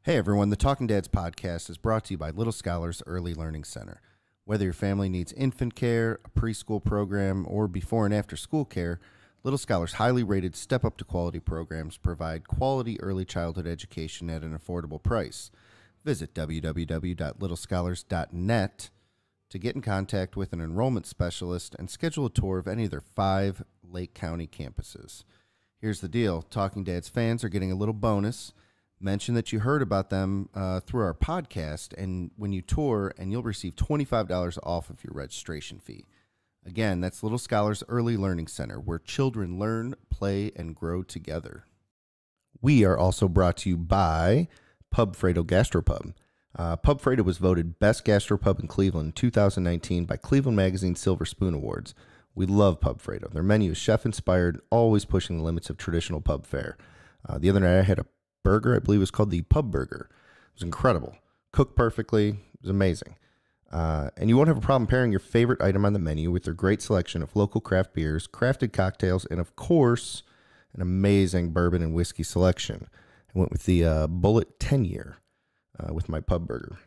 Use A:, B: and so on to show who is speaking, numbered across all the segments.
A: Hey everyone, the Talking Dads podcast is brought to you by Little Scholars Early Learning Center. Whether your family needs infant care, a preschool program, or before and after school care, Little Scholars' highly rated Step Up to Quality programs provide quality early childhood education at an affordable price. Visit www.littlescholars.net to get in contact with an enrollment specialist and schedule a tour of any of their 5 Lake County campuses. Here's the deal. Talking Dads fans are getting a little bonus. Mention that you heard about them through our podcast, and when you tour, and you'll receive $25 off of your registration fee. Again, that's Little Scholars Early Learning Center, where children learn, play, and grow together. We are also brought to you by Pub Fredo Gastropub. Pub Fredo was voted Best Gastropub in Cleveland in 2019 by Cleveland Magazine Silver Spoon Awards. We love Pub Fredo. Their menu is chef-inspired, always pushing the limits of traditional pub fare. The other night I had a burger, I believe it was called the Pub Burger. It was incredible. Cooked perfectly. It was amazing. And you won't have a problem pairing your favorite item on the menu with their great selection of local craft beers, crafted cocktails, and of course, an amazing bourbon and whiskey selection. I went with the Bullet 10-year with my Pub Burger.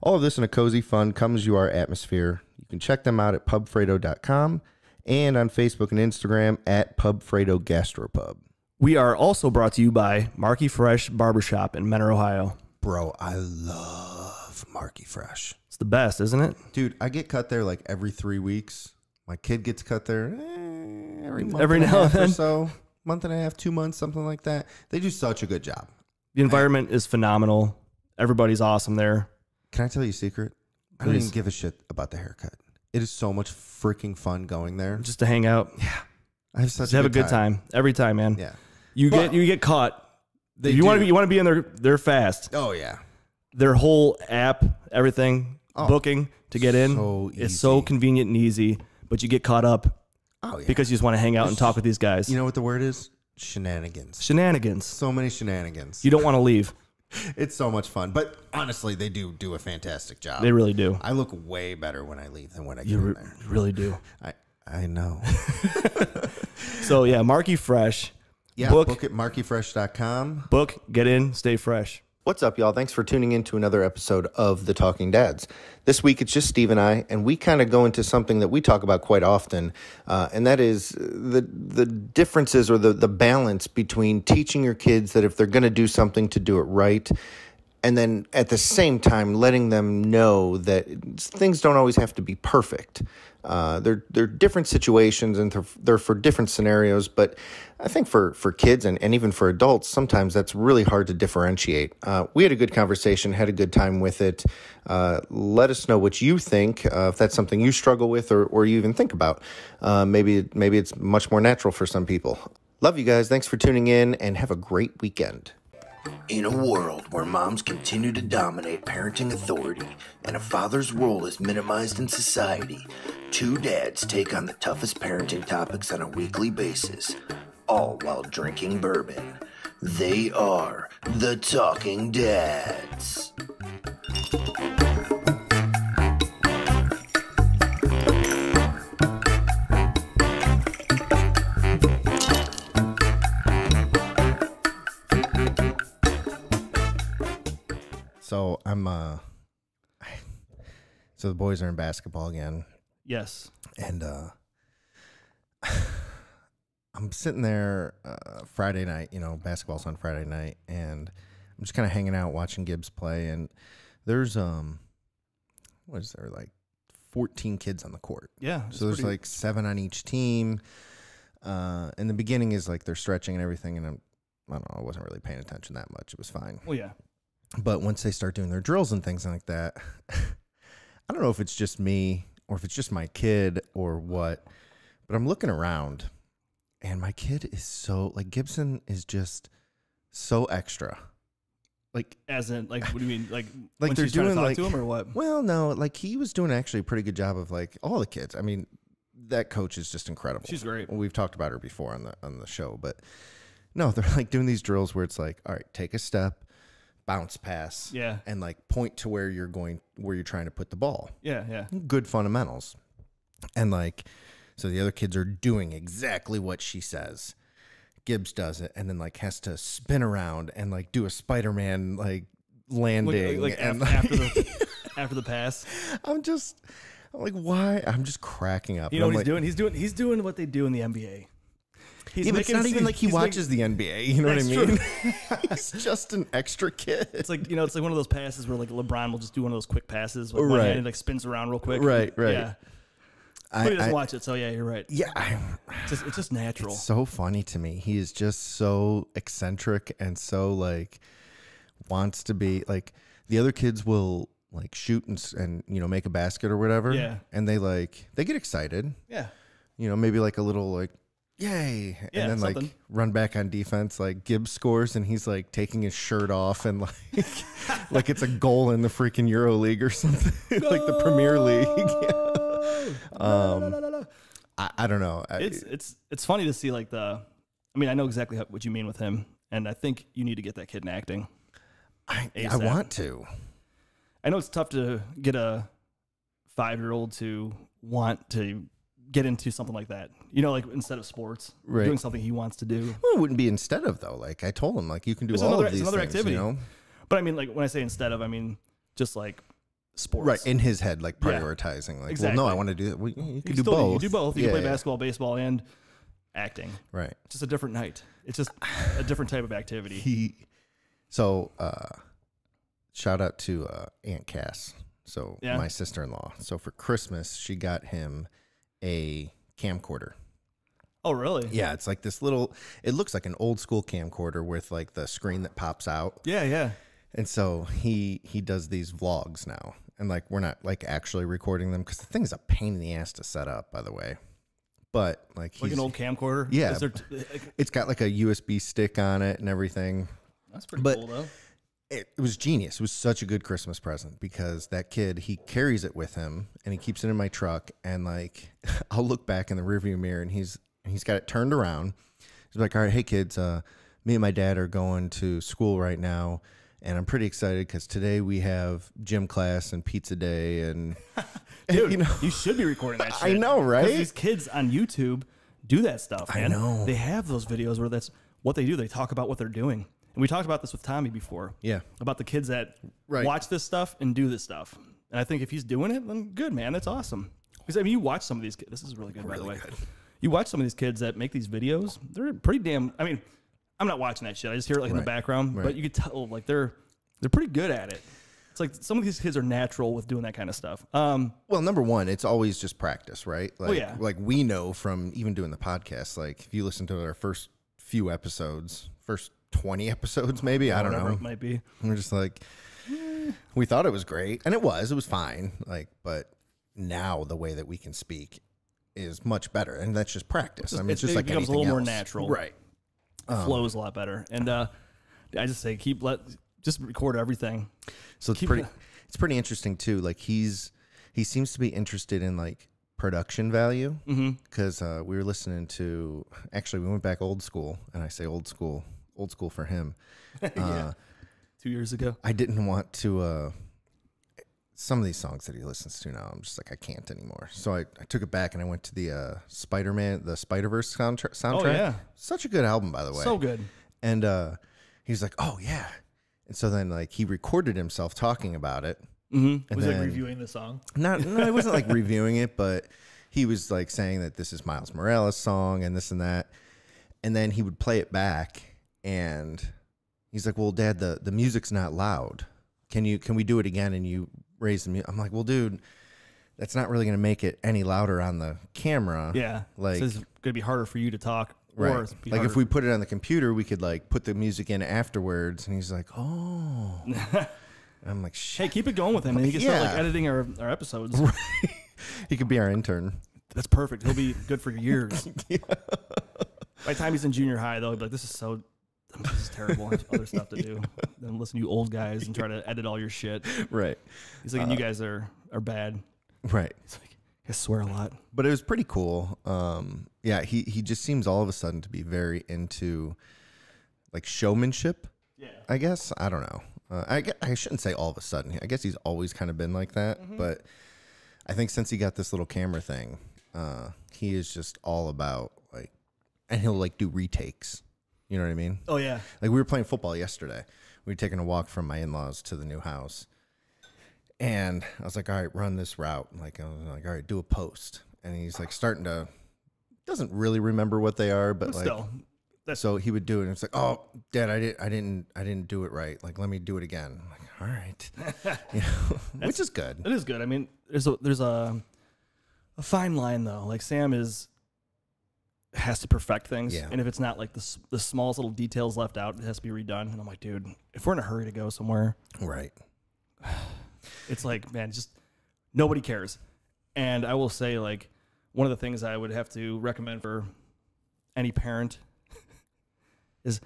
A: All of this in a cozy, fun, come-as-you-are atmosphere. You can check them out at pubfredo.com and on Facebook and Instagram at Pubfredo Gastropub.
B: We are also brought to you by Marky Fresh Barbershop in Mentor, Ohio.
A: Bro, I love Marky Fresh.
B: It's the best, isn't it?
A: Dude, I get cut there like every 3 weeks. My kid gets cut there every month
B: every
A: and
B: now
A: a half
B: and then.
A: or so. Month and a half, 2 months, something like that. They do such a good job.
B: The environment is phenomenal. Everybody's awesome there.
A: Can I tell you a secret? I don't even give a shit about the haircut. It is so much freaking fun going there.
B: Just to hang out.
A: Yeah. I have such
B: Just have a good time. Every time, man.
A: Yeah.
B: You get caught. You want to be in there fast.
A: Oh yeah.
B: Their whole app, everything, booking to get in is so convenient and easy, but you get caught up because you just want to hang out and talk with these guys.
A: You know what the word is? Shenanigans.
B: Shenanigans.
A: So many shenanigans.
B: You don't want to leave.
A: It's so much fun. But honestly, they do a fantastic job.
B: They really do.
A: I look way better when I leave than when I get in there.
B: You really do.
A: I know.
B: So yeah, Marky Fresh.
A: Yeah, book at markyfresh.com.
B: Book, get in, stay fresh.
A: What's up, y'all? Thanks for tuning in to another episode of The Talking Dads. This week, it's just Steve and I, and we kind of go into something that we talk about quite often, and that is the differences or the balance between teaching your kids that if they're going to do something, to do it right, and then at the same time letting them know that things don't always have to be perfect. They're different situations and they're for different scenarios, but I think for kids and even for adults, sometimes that's really hard to differentiate. We had a good conversation, had a good time with it. Let us know what you think, if that's something you struggle with or you even think about. Maybe it's much more natural for some people. Love you guys. Thanks for tuning in and have a great weekend.
C: In a world where moms continue to dominate parenting authority and a father's role is minimized in society, 2 dads take on the toughest parenting topics on a weekly basis, all while drinking bourbon. They are the Talking Dads.
A: So so the boys are in basketball again.
B: Yes.
A: And I'm sitting there Friday night, basketball's on Friday night, and I'm just kind of hanging out watching Gibbs play, and there's what is there, like 14 kids on the court.
B: Yeah.
A: So there's like 7 on each team. And the beginning is like they're stretching and everything, and I don't know, I wasn't really paying attention that much. It was fine.
B: Well, yeah.
A: But once they start doing their drills and things like that, I don't know if it's just me or if it's just my kid or what, but I'm looking around and my kid is so, like, Gibson is just so extra.
B: Like, as in, like, what do you mean? Like
A: they're
B: she's trying
A: doing
B: to talk
A: like
B: to him or what?
A: Well, no, like he was doing actually a pretty good job of like all the kids. I mean, that coach is just incredible.
B: She's great.
A: We've talked about her before on the show, but no, they're like doing these drills where it's like, all right, take a step, bounce pass, and like point to where you're trying to put the ball.
B: Yeah.
A: Good fundamentals. And like, so the other kids are doing exactly what she says. Gibbs does it and then like has to spin around and like do a Spider-Man like landing and
B: after the pass.
A: I'm like, why? I'm just cracking up.
B: You know what he's doing? He's doing what they do in the NBA.
A: It's not even like he watches the NBA. You know what I mean? He's just an extra kid.
B: It's like, it's like one of those passes where like LeBron will just do one of those quick passes with one hand and like spins around real quick.
A: Right.
B: Yeah. But he doesn't watch it, so yeah, you're right.
A: Yeah.
B: It's just natural.
A: It's so funny to me. He is just so eccentric and so like wants to be like the other kids will like shoot and make a basket or whatever.
B: Yeah.
A: And they get excited.
B: Yeah.
A: Maybe like a little like, yay.
B: Yeah,
A: and then
B: something.
A: like run back on defense. Like Gibbs scores and he's like taking his shirt off and like like it's a goal in the freaking Euro League or something. Like the Premier League. I don't know.
B: It's funny to see like I know exactly what you mean with him, and I think you need to get that kid in acting.
A: I want to.
B: I know it's tough to get a 5-year-old to want to get into something like that. Like instead of sports, doing something he wants to do.
A: Well, it wouldn't be instead of though. Like I told him, like you can do all of these things. Activity.
B: But I mean, like when I say instead of, I mean just like sports.
A: Right, in his head, like prioritizing. Like, exactly. Well, no, I want to do that. Well, you can do both.
B: You do both. You can play basketball, baseball, and acting.
A: Right.
B: It's just a different night. It's just a different type of activity.
A: So, shout out to Aunt Cass. So, my sister-in-law. So, for Christmas, she got him a camcorder.
B: Oh, really?
A: Yeah, it's like this little, it looks like an old school camcorder with like the screen that pops out.
B: Yeah, yeah.
A: And so he does these vlogs now. And like, we're not like actually recording them because the thing is a pain in the ass to set up, by the way. But like
B: an old camcorder?
A: Yeah. It's got like a USB stick on it and everything.
B: That's pretty cool though.
A: It was genius. It was such a good Christmas present because that kid, he carries it with him and he keeps it in my truck. And like, I'll look back in the rearview mirror and he's got it turned around. He's like, all right, hey kids, me and my dad are going to school right now. And I'm pretty excited because today we have gym class and pizza day. And
B: dude, you should be recording that shit.
A: I know, right?
B: These kids on YouTube do that stuff, man.
A: I know.
B: They have those videos where that's what they do. They talk about what they're doing. And we talked about this with Tommy before.
A: Yeah.
B: About the kids that watch this stuff and do this stuff. And I think if he's doing it, then good, man. That's awesome. Because, I mean, you watch some of these kids. This is really good, by the way. Good. You watch some of these kids that make these videos. They're pretty damn... I mean... I'm not watching that shit. I just hear it like in the background, but you could tell like they're pretty good at it. It's like some of these kids are natural with doing that kind of stuff.
A: Well, number one, it's always just practice, right? Like, like we know from even doing the podcast, like if you listen to our first few episodes, first 20 episodes, maybe, I don't know.
B: It might be.
A: We're just like, we thought it was great and it was fine. Like, but now the way that we can speak is much better. And that's just practice. I mean, it's just like
B: becomes a little more
A: else.
B: natural.
A: Right.
B: Flows a lot better, and I just say just record everything.
A: So it's pretty interesting too. Like he seems to be interested in like production value because we were listening to. Actually, we went back old school, and I say old school for him.
B: 2 years ago.
A: I didn't want to. Some of these songs that he listens to now, I'm just like I can't anymore. So I took it back and I went to the Spider-Man, the Spider-Verse soundtrack.
B: Oh yeah,
A: such a good album, by the way.
B: So good.
A: And he's like, oh yeah. And so then like he recorded himself talking about it.
B: Mm-hmm.
D: Was he like reviewing the song?
A: No, it wasn't like reviewing it, but he was like saying that this is Miles Morales' song and this and that. And then he would play it back and he's like, well, Dad, the music's not loud. Can we do it again? And you raise the music. I'm like, well, dude, that's not really going to make it any louder on the camera.
B: Yeah.
A: Like,
B: it's going to be harder for you to talk.
A: Right.
B: Or
A: like if we put it on the computer, we could like put the music in afterwards. And he's like, oh. I'm like, shit.
B: Hey, keep it going with him. And he can start like editing our episodes.
A: Right. He could be our intern.
B: That's perfect. He'll be good for years. By the time he's in junior high, though, he'll be like, this is terrible. I have other stuff to do than listen to you old guys and try to edit all your shit.
A: Right.
B: He's like, you guys are bad.
A: Right.
B: He's like, I swear a lot.
A: But it was pretty cool. Yeah, he just seems all of a sudden to be very into like showmanship. Yeah. I guess. I don't know. I shouldn't say all of a sudden. I guess he's always kind of been like that. Mm-hmm. But I think since he got this little camera thing, he is just all about like, and he'll like do retakes. You know what I mean?
B: Oh, yeah.
A: Like, we were playing football yesterday. We were taking a walk from my in-laws to the new house. And I was like, all right, run this route. Like, I was like, all right, do a post. And he's like starting to, doesn't really remember what they are, but like,
B: still.
A: So he would do it. And it's like, oh, Dad, I didn't do it right. Like, let me do it again. I'm like, all right. You know, which is good.
B: It is good. I mean, there's a fine line though. Like Sam has to perfect things.
A: Yeah.
B: And if it's not like the smallest little details left out, it has to be redone. And I'm like, dude, if we're in a hurry to go somewhere,
A: Right.
B: It's like, man, just nobody cares. And I will say, like, one of the things I would have to recommend for any parent is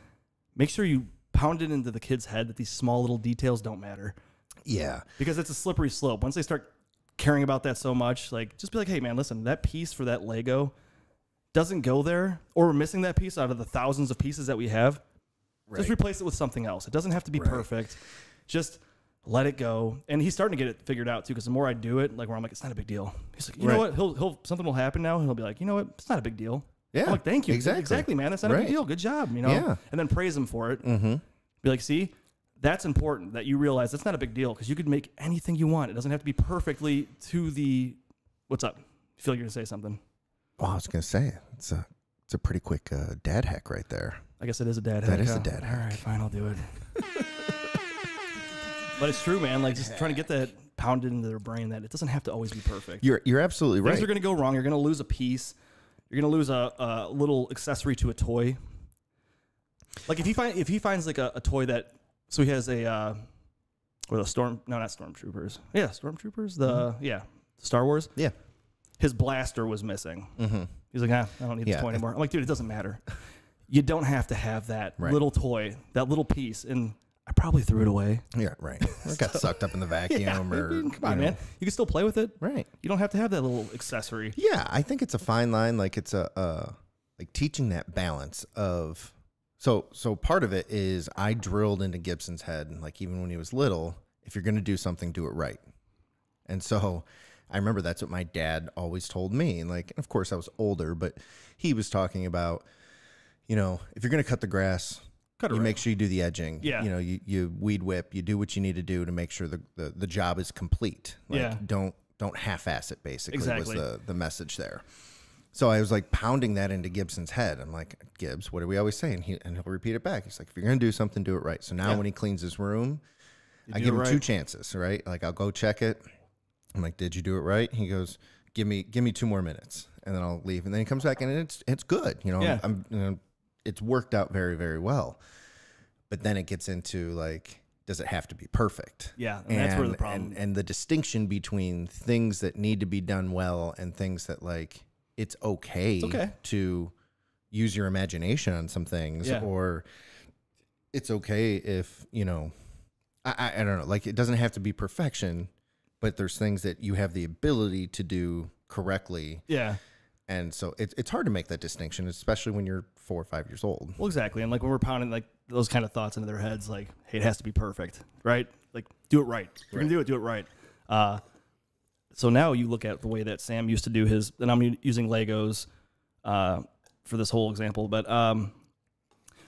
B: make sure you pound it into the kid's head that these small little details don't matter.
A: Yeah.
B: Because it's a slippery slope. Once they start caring about that so much, like, just be like, hey, man, listen, that piece for that Lego doesn't go there, or we're missing that piece out of the thousands of pieces that we have. Right. Just replace it with something else. It doesn't have to be perfect. Just let it go. And he's starting to get it figured out too, because the more I do it, like, where I'm like, it's not a big deal. He's like, you know what? He'll something will happen now, and he'll be like, you know what? It's not a big deal.
A: Yeah.
B: I'm like, thank you.
A: Exactly,
B: man. That's not a big deal. Good job. You know?
A: Yeah.
B: And then praise him for it.
A: Mm-hmm.
B: Be like, see, that's important that you realize that's not a big deal, because you could make anything you want. It doesn't have to be perfectly to the. What's up? I feel like you're gonna say something.
A: Well, I was gonna say it's a pretty quick dad hack right there.
B: I guess it is a dad hack.
A: That is a dad hack.
B: All right, fine, I'll do it. But it's true, man. Like, just trying to get that pounded into their brain that it doesn't have to always be perfect.
A: You're absolutely right.
B: Things are going to go wrong. You're going to lose a piece. You're going to lose a little accessory to a toy. Like, if he finds like a toy that, so he has not stormtroopers. Yeah, stormtroopers. Star Wars.
A: Yeah.
B: His blaster was missing. Mm-hmm. He's like, I don't need this toy anymore. I'm like, dude, it doesn't matter. You don't have to have that little toy, that little piece, and I probably threw it away.
A: Yeah, right. It got sucked up in the vacuum.
B: Come on, man. You can still play with it.
A: Right.
B: You don't have to have that little accessory.
A: Yeah, I think it's a fine line. Like, it's like teaching that balance of. So part of it is I drilled into Gibson's head, like, even when he was little, if you're going to do something, do it right. And so I remember that's what my dad always told me. And, like, of course I was older, but he was talking about, you know, if you're going to cut the grass, you make sure you do the edging.
B: Yeah.
A: You know, you weed whip, you do what you need to do to make sure the job is complete. Like, don't half-ass it, basically, was the message there. So I was like pounding that into Gibson's head. I'm like, Gibbs, what do we always say? And he'll repeat it back. He's like, if you're going to do something, do it right. So now when he cleans his room, I give him 2 chances, right? Like, I'll go check it. I'm like, did you do it right? He goes, give me 2 more minutes, and then I'll leave. And then he comes back, and it's good. You know, it's worked out very, very well. But then it gets into, like, does it have to be perfect?
B: Yeah, and that's where the problem.
A: And the distinction between things that need to be done well and things that, like, it's okay to use your imagination on some things, or it's okay if, you know, I don't know, like, it doesn't have to be perfection, but there's things that you have the ability to do correctly. Yeah. And so it's hard to make that distinction, especially when you're 4 or 5 years old.
B: Well, exactly. And, like, when we're pounding, like, those kind of thoughts into their heads, like, hey, it has to be perfect, right? Like, do it right. If you're going to do it right. So now you look at the way that Sam used to do his, and I'm using Legos for this whole example, but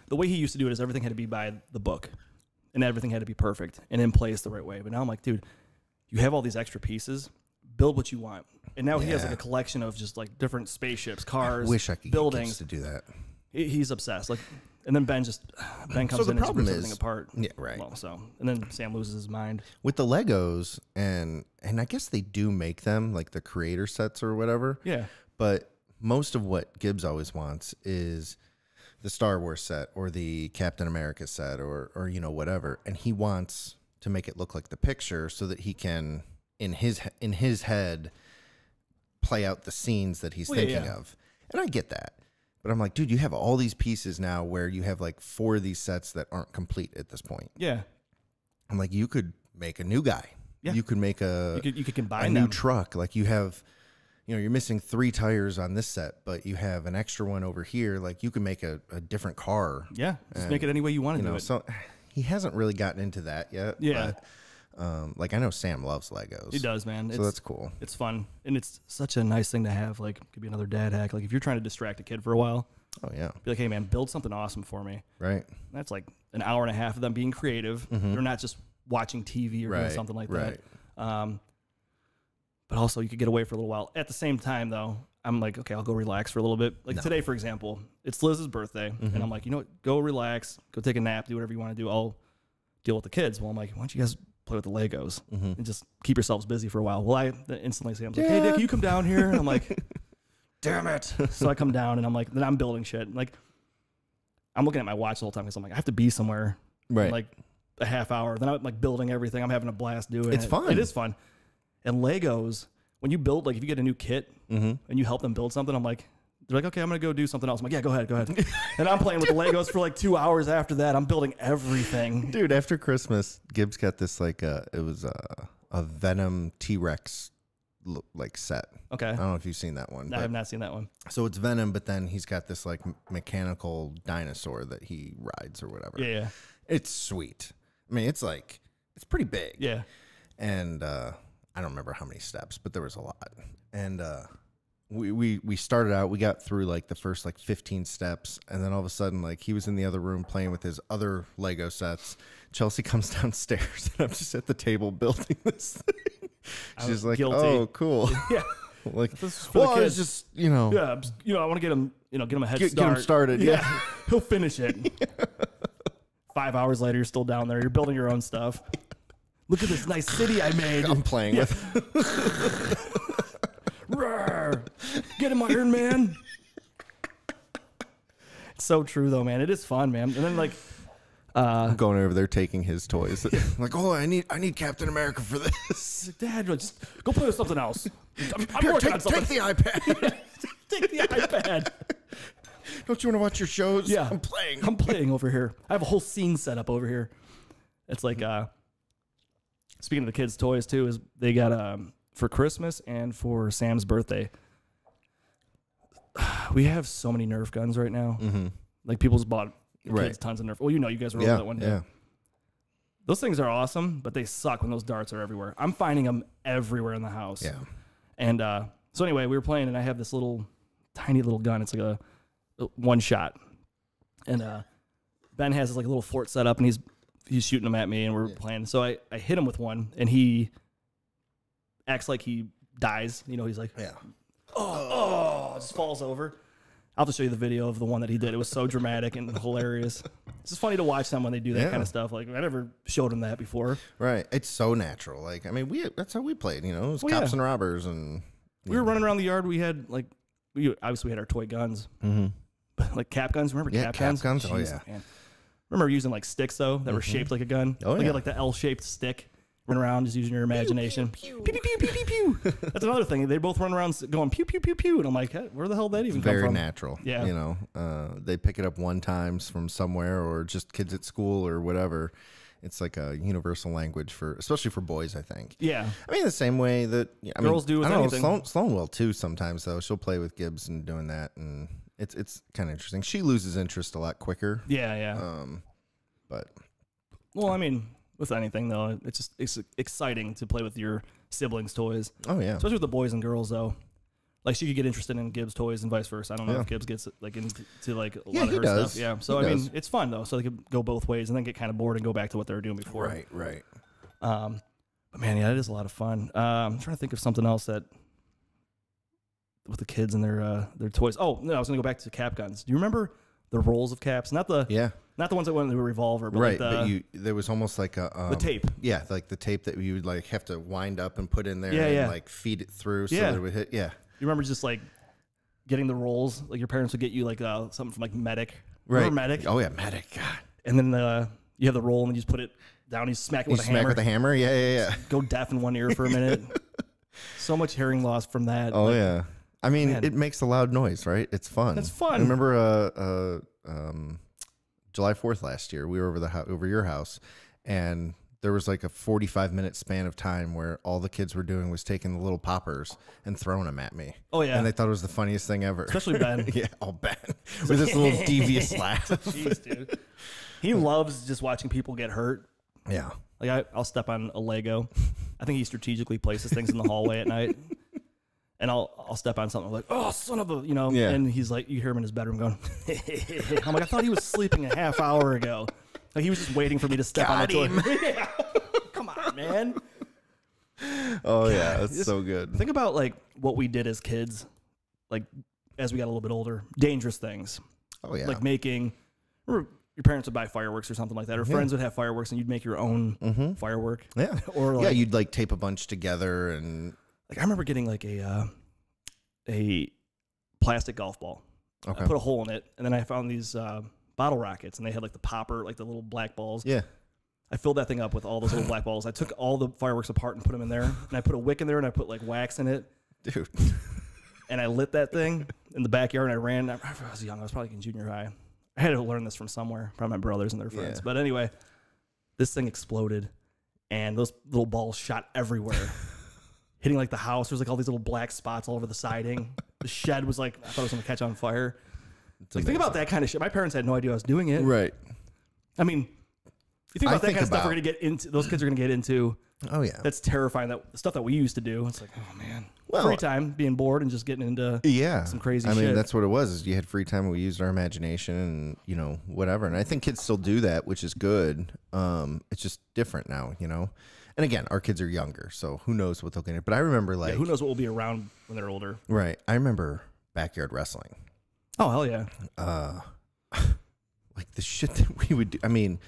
B: the way he used to do it is everything had to be by the book, and everything had to be perfect and in place the right way. But now I'm like, dude, you have all these extra pieces, build what you want. And now he has, like, a collection of just, like, different spaceships, cars,
A: I wish I could
B: buildings.
A: Get kids to do that.
B: He's obsessed. Like, and then Ben comes in and rips everything apart.
A: Yeah, right.
B: Well, and then Sam loses his mind
A: with the Legos, and I guess they do make them, like, the creator sets or whatever.
B: Yeah.
A: But most of what Gibbs always wants is the Star Wars set or the Captain America set or you know, whatever, and he wants to make it look like the picture so that he can in his head play out the scenes that he's thinking of. And I get that. But I'm like, dude, you have all these pieces now where you have, like, 4 of these sets that aren't complete at this point. Yeah. I'm like, you could make a new guy. Yeah. You could make you could combine a new truck. Like, you have, you know, you're missing 3 tires on this set, but you have an extra one over here. Like, you can make a different car.
B: Yeah. Just make it any way you want to do it.
A: So he hasn't really gotten into that yet. Yeah. But, like, I know Sam loves Legos.
B: He does, man.
A: So that's cool.
B: It's fun. And it's such a nice thing to have. Like, it could be another dad hack. Like, if you're trying to distract a kid for a while,
A: Oh, yeah.
B: Be like, hey, man, build something awesome for me.
A: Right.
B: That's like an hour and a half of them being creative. They're not just watching TV or doing something like that. But also, you could get away for a little while. At the same time, though, I'm like, okay, I'll go relax for a little bit. Like today, for example, it's Liz's birthday. And I'm like, you know what? Go relax. Go take a nap. Do whatever you want to do. I'll deal with the kids. Well, I'm like, why don't you guys play with the Legos and just keep yourselves busy for a while? Well, I instantly say, I'm like, hey, Dick, can you come down here? And I'm like, damn it. So I come down and I'm like, then I'm building shit. Like, I'm looking at my watch the whole time because I'm like, I have to be somewhere in like a half hour. Then I'm like building everything. I'm having a blast doing it.
A: It's fun.
B: It is fun. And Legos, when you build, like if you get a new kit and you help them build something, I'm like, they're like, okay, I'm going to go do something else. I'm like, yeah, go ahead. And I'm playing with the Legos for like 2 hours after that. I'm building everything.
A: Dude, after Christmas, Gibbs got this like, it was a Venom T-Rex like set.
B: Okay.
A: I don't know if you've seen that one.
B: I have not seen that one.
A: So it's Venom, but then he's got this like mechanical dinosaur that he rides or whatever.
B: Yeah.
A: It's sweet. I mean, it's pretty big.
B: Yeah.
A: And I don't remember how many steps, but there was a lot. And we started out, we got through like the first like 15 steps, and then all of a sudden, like he was in the other room playing with his other Lego sets. Chelsea comes downstairs and I'm just at the table building this thing. She's like,
B: guilty.
A: Oh, cool.
B: Yeah.
A: Like,
B: well,
A: it's just, you know.
B: Yeah, I want to get him, get him a head start.
A: Get him started. Yeah.
B: He'll finish it. 5 hours later, you're still down there. You're building your own stuff. Look at this nice city I made.
A: I'm playing with.
B: Get him, Iron Man. It's so true, though, man. It is fun, man. And then, like,
A: I'm going over there taking his toys. Like, oh, I need Captain America for this.
B: Dad, just go play with something else. I'm
A: Here,
B: working on something.
A: take the iPad.
B: Take the iPad.
A: Don't you want to watch your shows?
B: Yeah.
A: I'm playing.
B: I'm playing over here. I have a whole scene set up over here. It's like, speaking of the kids' toys, too, is they got, for Christmas and for Sam's birthday, we have so many Nerf guns right now. Like, people just bought kids tons of Nerf. Well, you guys were over that one day. Yeah. Those things are awesome, but they suck when those darts are everywhere. I'm finding them everywhere in the house.
A: Yeah.
B: And so anyway, we were playing, and I have this tiny little gun. It's like a one shot. And Ben has this like little fort set up, and he's shooting them at me, and we're playing. So I hit him with one, and he acts like he dies. He's like, just falls over. I'll have to show you the video of the one that he did. It was so dramatic and hilarious. It's just funny to watch them when they do that kind of stuff. Like, I never showed him that before.
A: Right. It's so natural. Like, I mean, that's how we played, It was cops and robbers. And
B: we were running around the yard. We had, like, we obviously had our toy guns. But, like, cap guns. Remember cap guns?
A: Guns?
B: Jeez,
A: Oh, yeah.
B: Man. Remember using, like, sticks, though, that were shaped like a gun?
A: Oh,
B: like, like the L-shaped stick. Run around just using your imagination. Pew, pew, pew, pew, pew, pew. That's another thing. They both run around going pew, pew, pew, pew. And I'm like, hey, where the hell did that even come from?
A: Very natural.
B: Yeah.
A: They pick it up one time from somewhere, or just kids at school or whatever. It's like a universal language especially for boys, I think.
B: Yeah.
A: I mean, the same way that
B: girls do with anything.
A: Sloan will too sometimes, though. She'll play with Gibbs and doing that, and it's kind of interesting. She loses interest a lot quicker.
B: Yeah.
A: But.
B: Well, I mean, with anything, though, it's exciting to play with your siblings' toys.
A: Oh, yeah.
B: Especially with the boys and girls, though. Like, she could get interested in Gibbs' toys and vice versa. I don't know if Gibbs gets like into like a lot of her stuff. Yeah. So, I mean, it's fun, though. So they could go both ways and then get kind of bored and go back to what they were doing before.
A: Right.
B: But, man, yeah, it is a lot of fun. I'm trying to think of something else that with the kids and their toys. Oh, no, I was going to go back to cap guns. Do you remember the rolls of caps? Not the ones that went into a revolver, but
A: right.
B: Like
A: there was almost like
B: the tape.
A: Yeah, like the tape that you would like have to wind up and put in there and like feed it through so that it would hit. Yeah.
B: You remember just like getting the rolls? Like your parents would get you like something from like Medic.
A: Right.
B: Remember Medic?
A: Oh yeah, Medic. God.
B: And then you have the roll and then you just put it down. You smack it with a hammer.
A: Smack with a hammer. Yeah.
B: Go deaf in one ear for a minute. So much hearing loss from that.
A: Oh yeah. I mean, it makes a loud noise, right? It's fun.
B: It's fun.
A: I remember July 4th last year, we were over your house, and there was like a 45-minute span of time where all the kids were doing was taking the little poppers and throwing them at me.
B: Oh, yeah.
A: And they thought it was the funniest thing ever.
B: Especially Ben.
A: Yeah, Ben. With this little devious laugh.
B: Jeez, dude. He loves just watching people get hurt.
A: Yeah.
B: Like I'll step on a Lego. I think he strategically places things in the hallway at night. And I'll step on something like, oh, son of a,
A: Yeah.
B: and he's like, you hear him in his bedroom going, I'm like, I thought he was sleeping a half hour ago. Like he was just waiting for me to step on the toilet. Yeah. Come on, man.
A: Oh yeah, that's so good.
B: Think about like what we did as kids, like as we got a little bit older, dangerous things.
A: Oh yeah.
B: Like or your parents would buy fireworks or something like that, or friends would have fireworks and you'd make your own firework.
A: Yeah.
B: Or like,
A: you'd like tape a bunch together and
B: like I remember getting like a plastic golf ball.
A: okay.
B: I put a hole in it, and then I found these bottle rockets, and they had like the popper, like the little black balls.
A: Yeah.
B: I filled that thing up with all those little black balls. I took all the fireworks apart and put them in there, and I put a wick in there, and I put like wax in it.
A: Dude.
B: And I lit that thing in the backyard, and I ran. I was young. I was probably in junior high. I had to learn this from somewhere, probably my brothers and their friends.
A: Yeah.
B: But anyway, this thing exploded, and those little balls shot everywhere, hitting like the house. There's like all these little black spots all over the siding. The shed was like, I thought it was going to catch on fire. Like, think about that kind of shit. My parents had no idea I was doing it.
A: Right.
B: I mean, you think about that kind of stuff we're going to get into, those kids are going to get into.
A: Oh yeah.
B: That's terrifying. That the stuff that we used to do. It's like, oh man.
A: Well,
B: free time, being bored and just getting into some crazy shit.
A: I mean, that's what it was. Is you had free time and we used our imagination and whatever. And I think kids still do that, which is good. It's just different now, And again, our kids are younger, so who knows what they'll get. But I remember like
B: who knows what will be around when they're older.
A: Right. I remember backyard wrestling.
B: Oh hell yeah.
A: Like the shit that we would do. I mean,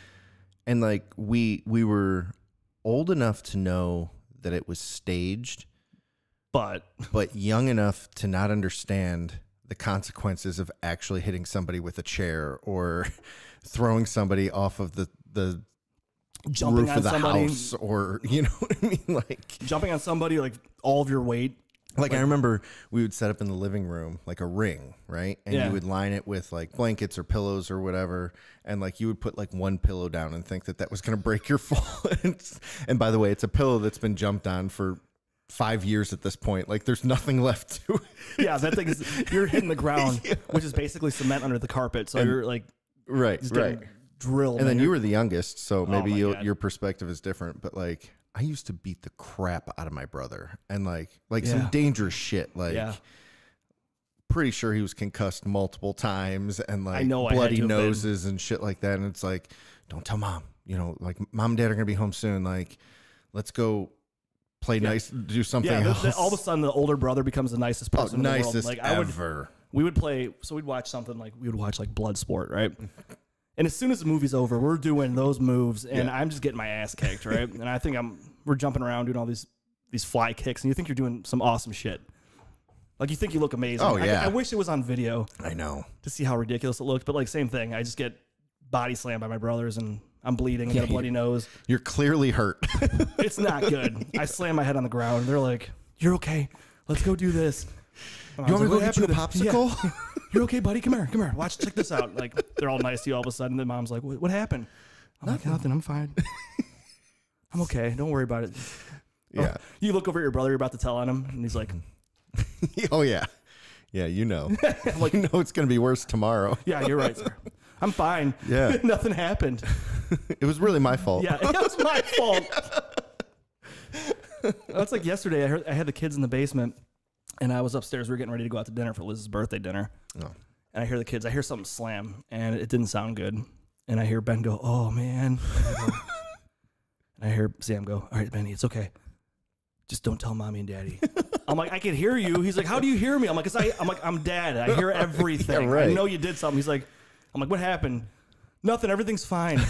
A: and like we were old enough to know that it was staged, but young enough to not understand the consequences of actually hitting somebody with a chair or throwing somebody off of the
B: jumping
A: roof
B: on
A: of the
B: somebody,
A: house, or you know what I mean, like
B: jumping on somebody, like all of your weight.
A: Like I remember we would set up in the living room like a ring, right? And you would line it with like blankets or pillows or whatever. And like you would put like one pillow down and think that was going to break your fall. And by the way, it's a pillow that's been jumped on for 5 years at this point. Like there's nothing left to it.
B: Yeah, that thing is, you're hitting the ground, which is basically cement under the carpet. So you're like,
A: right.
B: Drilled.
A: And then you were the youngest, so maybe your perspective is different. But like, I used to beat the crap out of my brother, and like some dangerous shit. Like, pretty sure he was concussed multiple times, and like bloody noses and shit like that. And it's like, don't tell mom. Like mom and dad are gonna be home soon. Like, let's go play nice, do something else.
B: All of a sudden, the older brother becomes the nicest person in the world. Like
A: ever.
B: We would play. So we'd watch something like like Bloodsport, right? And as soon as the movie's over, we're doing those moves, and I'm just getting my ass kicked, right? And I think we're jumping around doing all these fly kicks, and you think you're doing some awesome shit. Like you think you look amazing.
A: Oh yeah.
B: I wish it was on video.
A: I know.
B: To see how ridiculous it looked, but like same thing. I just get body slammed by my brothers, and I'm bleeding and got a bloody nose.
A: You're clearly hurt.
B: It's not good. I slam my head on the ground. And they're like, "You're okay. Let's go do this."
A: You want me to go get you a popsicle?
B: Yeah. You're okay, buddy. Come here. Watch, check this out. Like they're all nice to you. All of a sudden, the mom's like, "What happened?" I'm like, "Nothing. I'm fine. I'm okay. Don't worry about it."
A: Yeah.
B: Oh, you look over at your brother. You're about to tell on him, and he's like,
A: "Oh yeah, yeah. I'm like, it's gonna be worse tomorrow."
B: Yeah, you're right, sir. I'm fine.
A: Yeah.
B: Nothing happened.
A: It was really my fault.
B: Yeah, it was my fault. That's like yesterday. I had the kids in the basement. And I was upstairs. We were getting ready to go out to dinner for Liz's birthday dinner. Oh. And I hear the kids. I hear something slam, and it didn't sound good. And I hear Ben go, "Oh man!" And I hear Sam go, "All right, Benny, it's okay. Just don't tell mommy and daddy." I'm like, "I can hear you." He's like, "How do you hear me?" I'm like, "I'm dad. I hear everything.
A: Yeah, right.
B: I know you did something." He's like, "I'm like, what happened?" "Nothing. Everything's fine."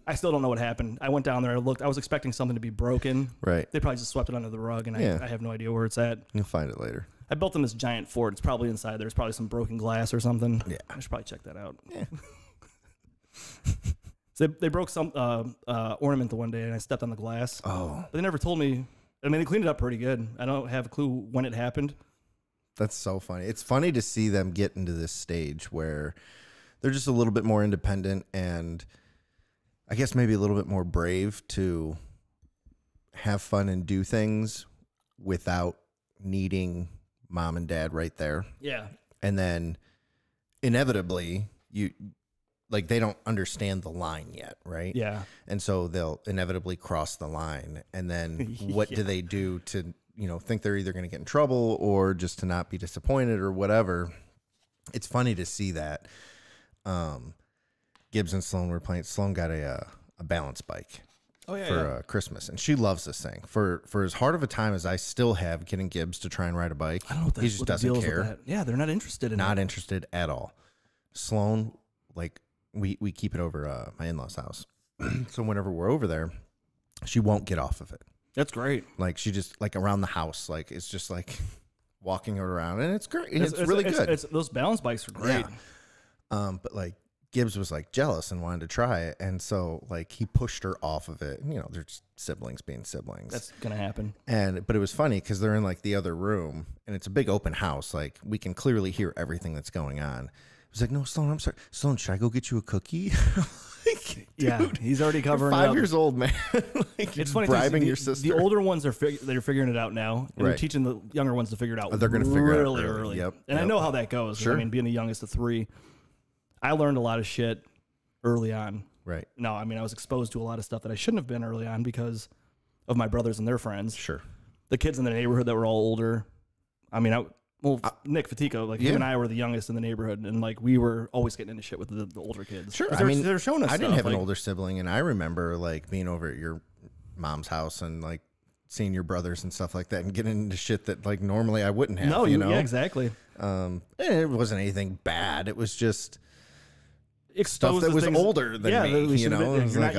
B: I still don't know what happened. I went down there. I looked. I was expecting something to be broken.
A: Right.
B: They probably just swept it under the rug, and I have no idea where it's at.
A: You'll find it later.
B: I built them this giant fort. It's probably inside. There's probably some broken glass or something.
A: Yeah.
B: I should probably check that out.
A: Yeah.
B: So they broke some ornament the one day, and I stepped on the glass.
A: Oh.
B: But they never told me. I mean, they cleaned it up pretty good. I don't have a clue when it happened.
A: That's so funny. It's funny to see them get into this stage where they're just a little bit more independent and I guess maybe a little bit more brave to have fun and do things without needing mom and dad right there.
B: Yeah.
A: And then inevitably they don't understand the line yet, right?
B: Yeah.
A: And so they'll inevitably cross the line. And then what do they do to think they're either going to get in trouble or just to not be disappointed or whatever. It's funny to see that. Gibbs and Sloan were playing. Sloan got a balance bike for Christmas, and she loves this thing. For as hard of a time as I still have getting Gibbs to try and ride a bike,
B: I don't know what
A: he just doesn't care.
B: With that. Yeah, they're not interested in
A: Not interested at all. Sloan, like, we keep it over my in-laws' house. So whenever we're over there, she won't get off of it.
B: That's great.
A: Like, she just, like, around the house, like, it's just like walking her around, and it's great. It's really good.
B: Those balance bikes are great.
A: Yeah. But like, Gibbs was like jealous and wanted to try it, and so like he pushed her off of it. And, they're just siblings being siblings.
B: That's gonna happen.
A: But it was funny because they're in like the other room, and it's a big open house. Like, we can clearly hear everything that's going on. He was like, "No, Sloan, I'm sorry. Sloan, should I go get you a cookie?" Like, dude,
B: he's already covering.
A: You're 5
B: it up.
A: years old, man. Like,
B: it's funny.
A: Bribing your sister.
B: The older ones they're figuring it out now, and they're teaching the younger ones to figure it out.
A: They're going to figure it out
B: early.
A: Yep.
B: And I know how that goes.
A: Sure.
B: I mean, being the youngest of 3, I learned a lot of shit early on.
A: Right.
B: No, I mean, I was exposed to a lot of stuff that I shouldn't have been early on because of my brothers and their friends.
A: Sure.
B: The kids in the neighborhood that were all older. I mean, Nick Fatico, like him and I were the youngest in the neighborhood, and like we were always getting into shit with the older kids.
A: Sure.
B: They're showing us.
A: I didn't
B: stuff,
A: have an older sibling, and I remember like being over at your mom's house and like seeing your brothers and stuff like that, and getting into shit that like normally I wouldn't have.
B: No,
A: yeah,
B: exactly.
A: And it wasn't anything bad. It was just
B: exposed
A: stuff that was
B: things,
A: older than me.
B: It was
A: like,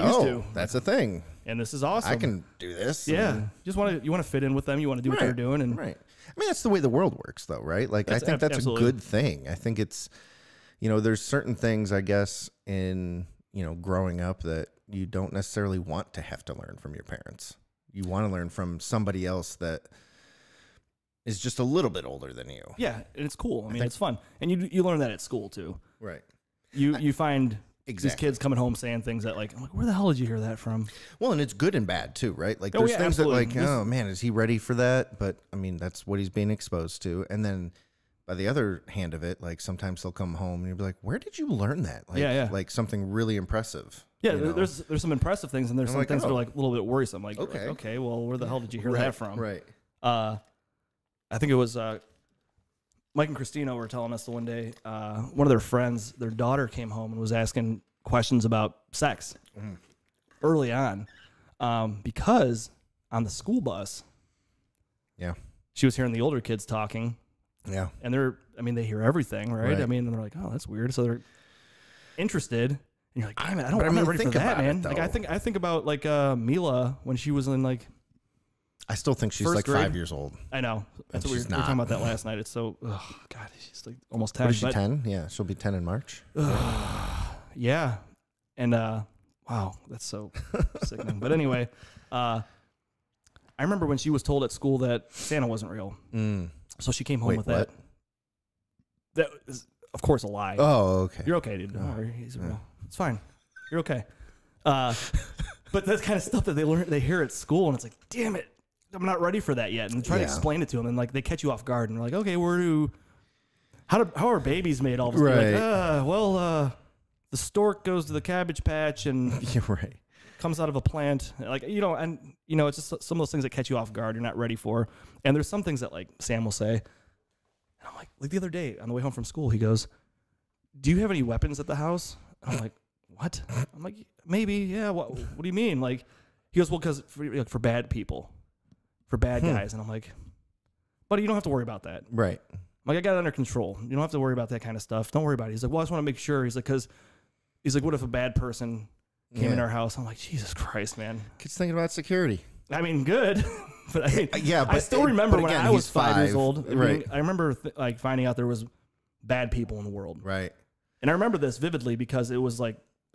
A: that's a thing.
B: And this is awesome.
A: I can do this.
B: Yeah, you want to fit in with them. You want to do what they're doing, and
A: right. I mean, that's the way the world works, though, right? Like, I think that's
B: absolutely
A: a good thing. I think it's, there's certain things, I guess, in growing up that you don't necessarily want to have to learn from your parents. You want to learn from somebody else that is just a little bit older than you.
B: Yeah, and it's cool. I mean, it's fun, and you learn that at school too.
A: Right.
B: You find
A: exactly.
B: these kids coming home saying things that I'm like, where the hell did you hear that from?
A: Well, and it's good and bad too, right? Like there's things
B: absolutely.
A: that like, oh man, is he ready for that? But I mean, that's what he's being exposed to. And then by the other hand of it, like sometimes they'll come home and you'll be like, where did you learn that? Like, like something really impressive.
B: Yeah, there's some impressive things, and there's some things that are like a little bit worrisome. Like, okay, well, where the hell did you hear that from?
A: Right.
B: I think it was Mike and Christina were telling us the one day, one of their friends, their daughter came home and was asking questions about sex early on, because on the school bus, she was hearing the older kids talking.
A: Yeah.
B: And they hear everything, right? I mean, and they're like, oh, that's weird. So they're interested. And you're like, damn it, I'm not ready for that, man. Like, I think about like Mila when she was in like,
A: I still think she's like 5 years old.
B: I know. That's what we were talking about that last night. It's so, God, she's like almost 10.
A: What is she, 10? Yeah, she'll be 10 in March.
B: Yeah. And, wow, that's so sickening. But anyway, I remember when she was told at school that Santa wasn't real. So she came home with that. That is, of course, a lie.
A: Oh, okay.
B: You're okay, dude. Don't worry. He's real. It's fine. You're okay. But that's kind of stuff that they hear at school, and it's like, damn it, I'm not ready for that yet. And try to explain it to them, and like they catch you off guard, and they're like, okay, how are babies made? All of a sudden, like, the stork goes to the cabbage patch and comes out of a plant. Like, it's just some of those things that catch you off guard. You're not ready for. And there's some things that like Sam will say, and I'm like the other day on the way home from school, he goes, do you have any weapons at the house? And I'm like, what? I'm like, maybe, yeah. What do you mean? Like, he goes, well, because for bad people, for bad guys. And I'm like, buddy, you don't have to worry about that.
A: Right.
B: I'm like, I got it under control. You don't have to worry about that kind of stuff. Don't worry about it. He's like, well, I just want to make sure. He's like, what if a bad person came in our house? I'm like, Jesus Christ, man.
A: Kids thinking about security.
B: I mean, good. But I mean,
A: but
B: I still remember when I was 5 years old.
A: Right.
B: I remember like finding out there was bad people in the world.
A: Right.
B: And I remember this vividly because it was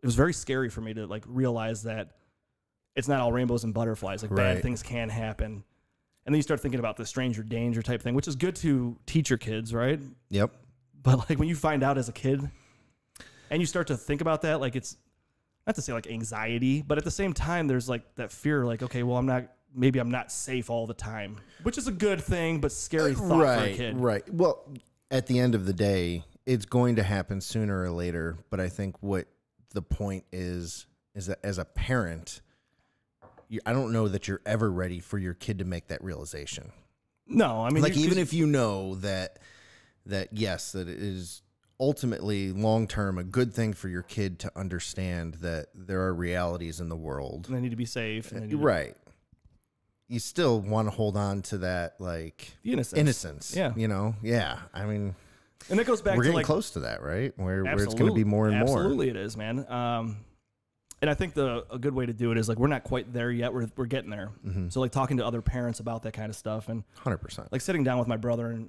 B: very scary for me to like realize that it's not all rainbows and butterflies. Like bad things can happen. And then you start thinking about the stranger danger type thing, which is good to teach your kids, right? Yep. But like when you find out as a kid and you start to think about that, like it's not to say like anxiety, but at the same time, there's like that fear, like, okay, well, maybe I'm not safe all the time, which is a good thing, but scary thought for a kid. Right.
A: Well, at the end of the day, it's going to happen sooner or later. But I think what the point is that as a parent, I don't know that you're ever ready for your kid to make that realization.
B: No, I mean,
A: like even if you know that yes, that it is ultimately long term a good thing for your kid to understand that there are realities in the world.
B: They need to be safe.
A: Right. You still want to hold on to that, like,
B: the innocence. Yeah.
A: You know? Yeah. I mean,
B: and that goes back
A: we're
B: to
A: getting close to that, right? Where it's going to be more and more.
B: Absolutely it is, man. And I think a good way to do it is, like, we're not quite there yet. We're getting there. Mm-hmm. So, like, talking to other parents about that kind of stuff. And
A: 100%.
B: Like, sitting down with my brother and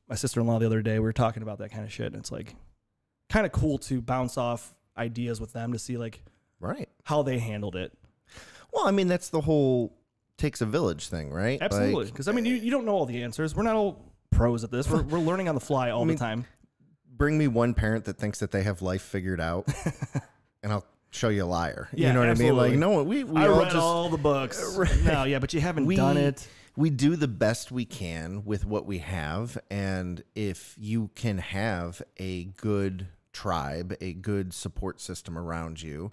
B: my sister-in-law the other day, we were talking about that kind of shit. And it's, like, kind of cool to bounce off ideas with them to see, like,
A: right,
B: how they handled it.
A: Well, I mean, that's the whole takes a village thing, right?
B: Absolutely. Because, I mean, you don't know all the answers. We're not all pros at this. We're learning on the fly all the time.
A: Bring me one parent that thinks that they have life figured out, and I'll show you a liar.
B: Yeah,
A: you know what
B: absolutely.
A: I mean? Like, no, we
B: I
A: all
B: read all the books.
A: Right.
B: No, yeah, but you haven't done it.
A: We do the best we can with what we have, and if you can have a good tribe, a good support system around you,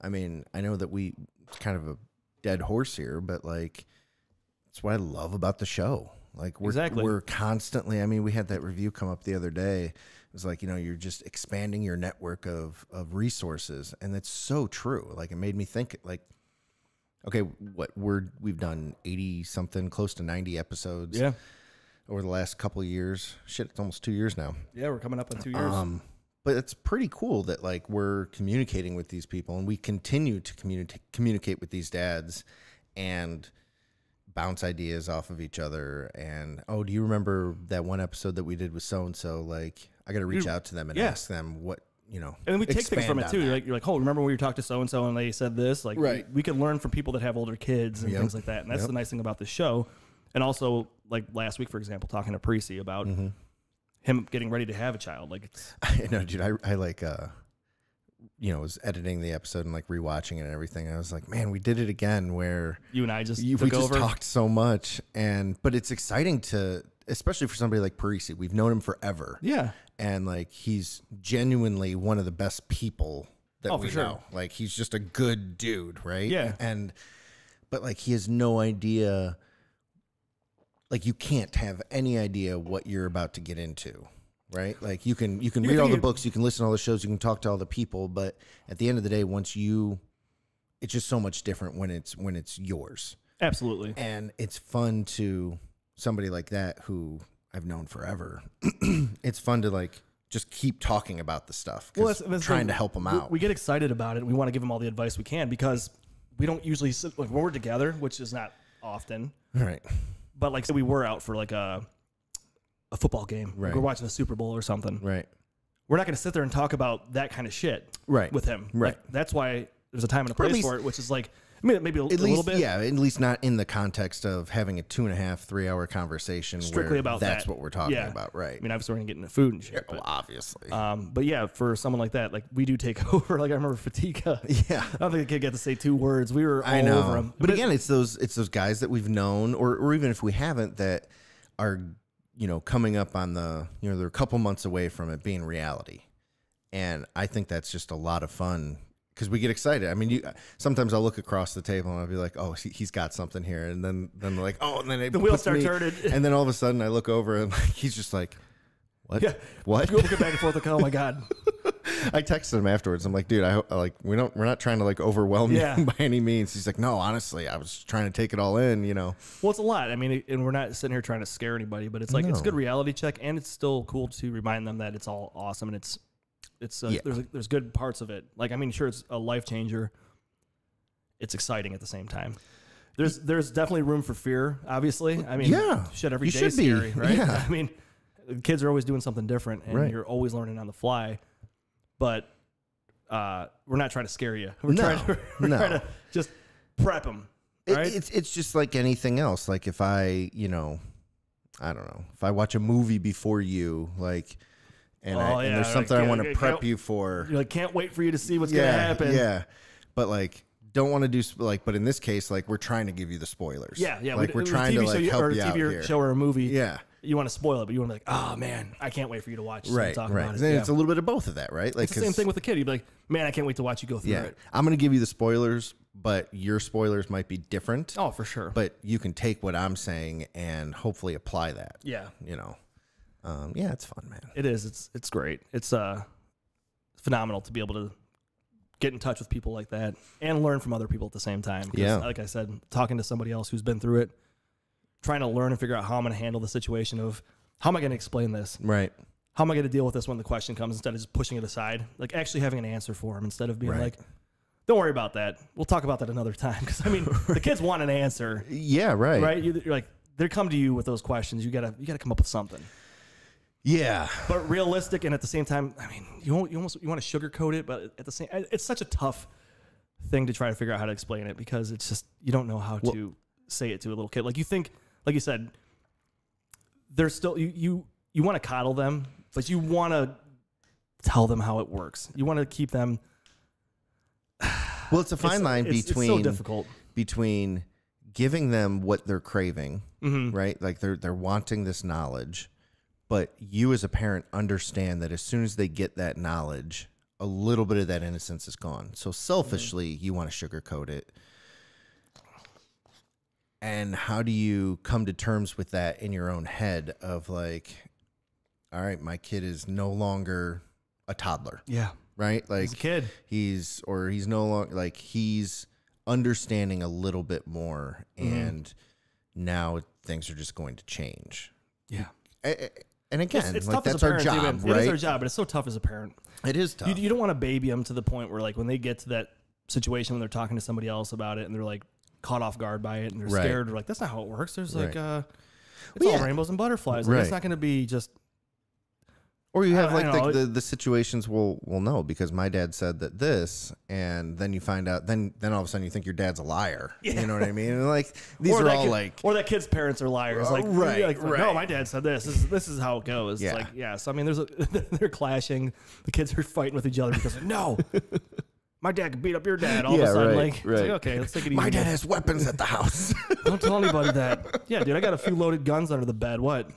A: I mean, I know that it's kind of a dead horse here, but like, that's what I love about the show. Like, we're constantly, I mean, we had that review come up the other day. It was like, you know, you're just expanding your network of resources. And that's so true. Like, it made me think, like, okay, we've done 80 something, close to 90 episodes over the last couple of years. Shit, it's almost 2 years now.
B: Yeah, we're coming up on 2 years.
A: But it's pretty cool that, like, we're communicating with these people, and we continue to communicate with these dads and bounce ideas off of each other. And, oh, do you remember that one episode that we did with so-and-so? Like, I got to reach out to them and ask them what, you know.
B: And then we take things from it too. You're like, oh, remember when we talked to so-and-so and they said this? Like, we can learn from people that have older kids and things like that. And that's the nice thing about the show. And also, like, last week, for example, talking to Precy about him getting ready to have a child. Like, it's,
A: I know, dude, I like, you know, was editing the episode and like rewatching it and everything. And I was like, man, we did it again where
B: you and I just
A: talked so much. But it's exciting to, especially for somebody like Parisi. We've known him forever.
B: Yeah.
A: And like, he's genuinely one of the best people that we know. Like, he's just a good dude, right?
B: Yeah.
A: But like, he has no idea. Like, you can't have any idea what you're about to get into, right? Like, you can read all the books, you can listen to all the shows, you can talk to all the people, but at the end of the day, it's just so much different when it's yours.
B: Absolutely.
A: And it's fun to somebody like that who I've known forever. It's fun to like just keep talking about the stuff. Well, that's trying to help them out.
B: We get excited about it. And we want to give them all the advice we can because we don't usually sit, like, when we're together, which is not often.
A: Right.
B: But like, say we were out for like a football game.
A: Right.
B: We're watching the Super Bowl or something.
A: Right.
B: We're not going to sit there and talk about that kind of shit with him.
A: Right.
B: Like, that's why there's a time and a place for it, which is like, I mean, maybe a little bit.
A: Yeah, at least not in the context of having a 2.5, 3 hour conversation
B: strictly
A: where
B: about
A: that's what we're talking about, right?
B: I mean, obviously we're going to get into food and shit.
A: Yeah, well, obviously.
B: But yeah, for someone like that, like, we do take over. Like, I remember Fatika.
A: Yeah.
B: I don't think the kid got to say 2 words. We were all over him.
A: But again, it's those guys that we've known, or even if we haven't, that are, you know, coming up on the, you know, they're a couple months away from it being reality. And I think that's just a lot of fun. Because we get excited. I mean, sometimes I'll look across the table and I'll be like, "Oh, he's got something here," and then they're like, "Oh," and then
B: the wheels start turning,
A: and then all of a sudden I look over and like, he's just like, "What?
B: Yeah,
A: what?"
B: Go back and forth like, "Oh my god!"
A: I texted him afterwards. I'm like, "Dude, we're not trying to like overwhelm you by any means." He's like, "No, honestly, I was trying to take it all in, you know."
B: Well, it's a lot. I mean, and we're not sitting here trying to scare anybody, but it's like it's a good reality check, and it's still cool to remind them that it's all awesome and it's there's good parts of it. Like, I mean, sure, it's a life changer. It's exciting at the same time. There's definitely room for fear, obviously. I mean, shit, every day is scary, right?
A: Yeah.
B: I mean, kids are always doing something different, and you're always learning on the fly. But we're not trying to scare you. We're trying to just prep them. Right?
A: It's just like anything else. Like, if I don't know, if I watch a movie before you, like. And there's something I want to prep you for.
B: You're like, can't wait for you to see what's going to happen.
A: Yeah. But like, don't want to do like, but in this case, like, we're trying to give you the spoilers.
B: Yeah.
A: Like, we're trying to like help you out here.
B: Show or a movie.
A: Yeah.
B: You want to spoil it, but you want to be like, oh man, I can't wait for you to watch.
A: Right.
B: Talk
A: Right.
B: about it.
A: And it's a little bit of both of that, right? Like,
B: it's the same thing with the kid. You'd be like, man, I can't wait to watch you go through it.
A: I'm going to give you the spoilers, but your spoilers might be different.
B: Oh, for sure.
A: But you can take what I'm saying and hopefully apply that.
B: Yeah.
A: You know, yeah, it's fun, man.
B: It is. It's great. It's phenomenal to be able to get in touch with people like that and learn from other people at the same time.
A: Yeah.
B: Like I said, talking to somebody else who's been through it, trying to learn and figure out how I'm going to handle the situation of how am I going to explain this?
A: Right.
B: How am I going to deal with this when the question comes instead of just pushing it aside? Like actually having an answer for them instead of being like, don't worry about that. We'll talk about that another time. Because I mean, the kids want an answer.
A: Yeah, right.
B: Right? You're like, they come to you with those questions. You gotta come up with something.
A: Yeah.
B: But realistic, and at the same time, I mean, you want to sugarcoat it, but at the same, it's such a tough thing to try to figure out how to explain it because it's just you don't know how to say it to a little kid. Like you think, like you said, they're still you want to coddle them, but you want to tell them how it works. You want to keep them.
A: Well, it's a fine line between
B: it's so difficult
A: between giving them what they're craving, right? Like they're wanting this knowledge, but you as a parent understand that as soon as they get that knowledge, a little bit of that innocence is gone. So selfishly, you want to sugarcoat it. And how do you come to terms with that in your own head of like, all right, my kid is no longer a toddler.
B: Yeah.
A: Right? Like
B: he's a kid.
A: He's no longer like he's understanding a little bit more and now things are just going to change.
B: Yeah.
A: And again,
B: it's
A: like
B: tough
A: that's
B: as a
A: our
B: parent,
A: job,
B: even.
A: right?
B: It is our job, but it's so tough as a parent.
A: It is tough.
B: You don't want to baby them to the point where like when they get to that situation when they're talking to somebody else about it and they're like caught off guard by it and they're scared. They're like, that's not how it works. There's like, it's all rainbows and butterflies. Like, it's not going to be just.
A: Or you have like the situations we'll know because my dad said that this, and then you find out, then all of a sudden you think your dad's a liar. Yeah. You know what I mean? And like these are all like,
B: or that kid's parents are liars. Like, right. No, my dad said this. This is how it goes. Yeah. It's like, yeah. So I mean, they're clashing. The kids are fighting with each other because like, no. My dad could beat up your dad all of a sudden. It's like, okay, let's take it easy.
A: My dad has weapons at the house.
B: Don't tell anybody that. Yeah, dude, I got a few loaded guns under the bed. What?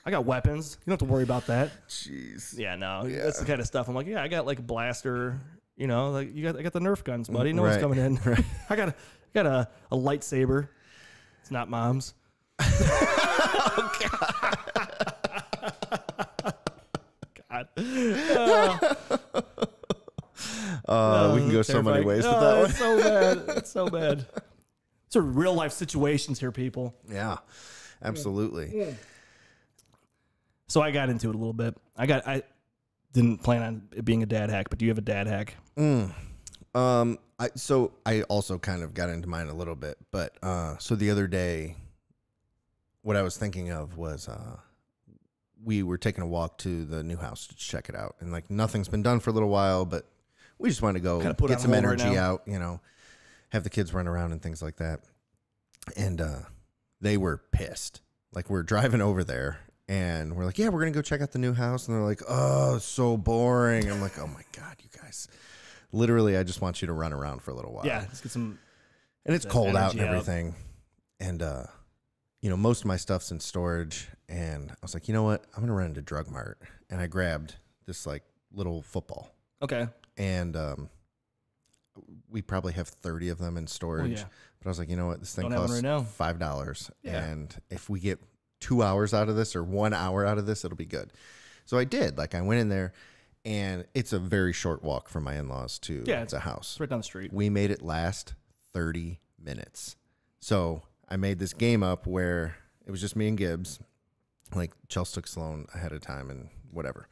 B: I got weapons. You don't have to worry about that.
A: Jeez.
B: Yeah, no. Yeah. That's the kind of stuff. I'm like, yeah, I got like a blaster. You know, like I got the Nerf guns, buddy. No one's coming in. Right. I got a lightsaber. It's not mom's.
A: Oh, God. God. We can go so many ways with that one.
B: It's so bad. It's so bad. It's a real life situations here, people.
A: Yeah, absolutely.
B: Yeah. So I got into it a little bit. I didn't plan on it being a dad hack, but do you have a dad hack?
A: So I also kind of got into mine a little bit, but so the other day, what I was thinking of was we were taking a walk to the new house to check it out, and like nothing's been done for a little while, but we just wanted to go get some energy out, you know, have the kids run around and things like that. And they were pissed. Like we're driving over there. And we're like, yeah, we're going to go check out the new house. And they're like, oh, so boring. I'm like, oh, my God, you guys. Literally, I just want you to run around for a little while.
B: Yeah, let's get some.
A: And it's cold out and everything. And, you know, most of my stuff's in storage. And I was like, you know what? I'm going to run into Drug Mart. And I grabbed this, like, little football.
B: Okay.
A: And we probably have 30 of them in storage. Oh, yeah. But I was like, you know what? This thing costs $5. Yeah. And if we get 2 hours out of this or 1 hour out of this, it'll be good. So I did. Like I went in there and it's a very short walk from my in-laws to the house.
B: It's right down the street.
A: We made it last 30 minutes. So I made this game up where it was just me and Gibbs. Like Chelsea took Sloan ahead of time and whatever.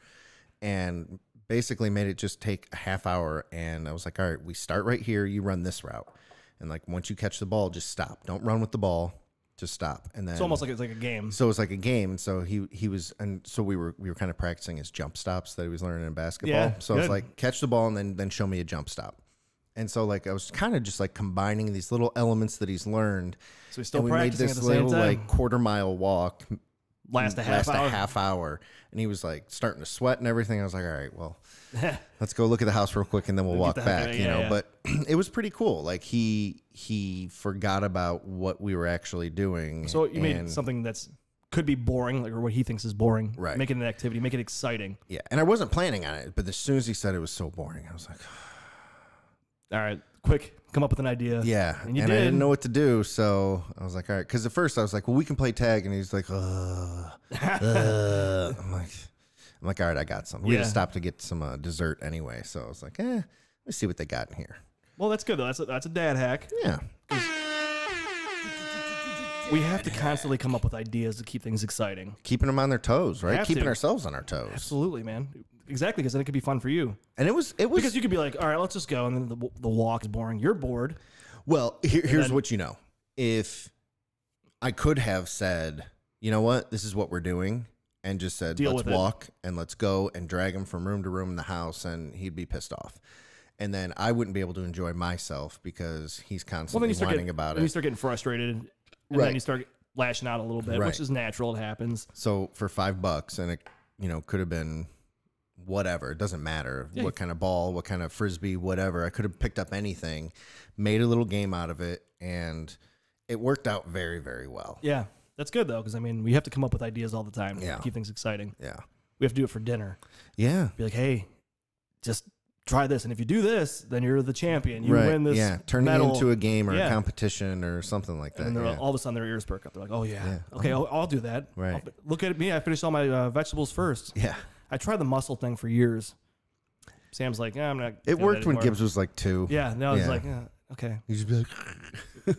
A: And basically made it just take a half hour. And I was like, all right, we start right here. You run this route. And like once you catch the ball, just stop. Don't run with the ball. Just stop. And then
B: it's almost like it's like a game.
A: So it's like a game. And so he was, and so we were kind of practicing his jump stops that he was learning in basketball. Yeah, so it's like catch the ball and then show me a jump stop. And so like I was kind of just like combining these little elements that he's learned.
B: So he's still practicing
A: made this
B: at the same
A: little
B: time.
A: Like quarter-mile walk
B: last a half hour.
A: And he was like starting to sweat and everything. I was like, all right, well, let's go look at the house real quick and then we'll walk back, you know. But it was pretty cool. Like he forgot about what we were actually doing.
B: So you made something that's could be boring, like or what he thinks is boring.
A: Right.
B: Make it an activity, make it exciting.
A: Yeah. And I wasn't planning on it, but as soon as he said it was so boring, I was like,
B: all right, quick, come up with an idea.
A: Yeah.
B: And you
A: I
B: did.
A: didn't know what to do. So I was like, all right. Because at first I was like, well, we can play tag. And he's like, I'm like, all right, I got some. We had to stop to get some dessert anyway. So I was like, let's see what they got in here.
B: Well, that's good, though. That's a dad hack.
A: Yeah.
B: We have to constantly come up with ideas to keep things exciting.
A: Keeping them on their toes, right? Keeping
B: to.
A: ourselves on our toes.
B: Absolutely, man. Exactly, because then it could be fun for you.
A: And it was
B: because you could be like, all right, let's just go, and then the walk is boring. You're bored.
A: Well, here's what you know. If I could have said, you know what, this is what we're doing, and just said, let's walk and let's go and drag him from room to room in the house, and he'd be pissed off. And then I wouldn't be able to enjoy myself because he's constantly whining about it.
B: Then you start getting frustrated, and then you start lashing out a little bit, which is natural. It happens.
A: So for $5, and it could have been whatever. It doesn't matter what kind of ball, what kind of frisbee, whatever. I could have picked up anything, made a little game out of it, and it worked out very, very well.
B: Yeah, that's good though, because I mean, we have to come up with ideas all the time to keep things exciting.
A: Yeah,
B: we have to do it for dinner.
A: Yeah,
B: be like, hey, just try this, and if you do this, then you're the champion. You win this.
A: Yeah, turn it into a game or a competition or something like that.
B: And then all of a sudden their ears perk up. They're like, oh yeah. Okay, I'll do that.
A: Right.
B: Look at me. I finished all my vegetables first.
A: Yeah.
B: I tried the muscle thing for years. Sam's like, I'm not.
A: It worked when Gibbs was like 2.
B: Yeah. No, it's like, okay.
A: He'd just be like,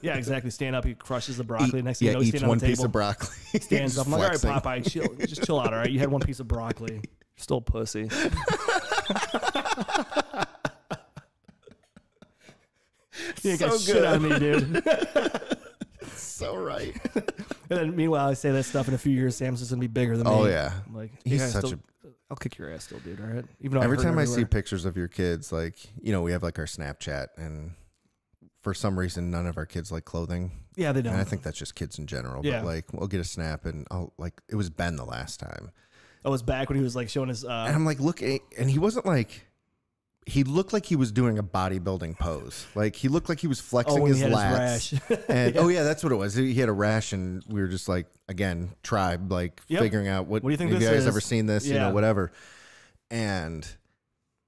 B: yeah, exactly. Stand up. He crushes the broccoli. Next thing you know,
A: eats one piece of broccoli.
B: Stands up. I'm like, all right, Popeye, chill. Just chill out. All right. You had one piece of broccoli. You're still a pussy. You got shit on me, dude.
A: So right.
B: And then meanwhile, I say that stuff in a few years, Sam's just gonna be bigger than me.
A: Oh yeah.
B: I'm like,
A: he's such
B: I'll kick your ass still, dude. All right. Even though
A: every time I see pictures of your kids, like, we have like our Snapchat, and for some reason none of our kids like clothing.
B: Yeah, they don't.
A: And I think that's just kids in general. Yeah. But like, we'll get a snap, and it was Ben the last time.
B: I was back when he was like showing his. And
A: I'm like, look, and he wasn't like. He looked like he was doing a bodybuilding pose. Like, he looked like he was flexing his lats.
B: His rash.
A: And that's what it was. He had a rash, and we were just like, again, tribe, like figuring out what do you think this is? You guys ever seen this? Whatever. And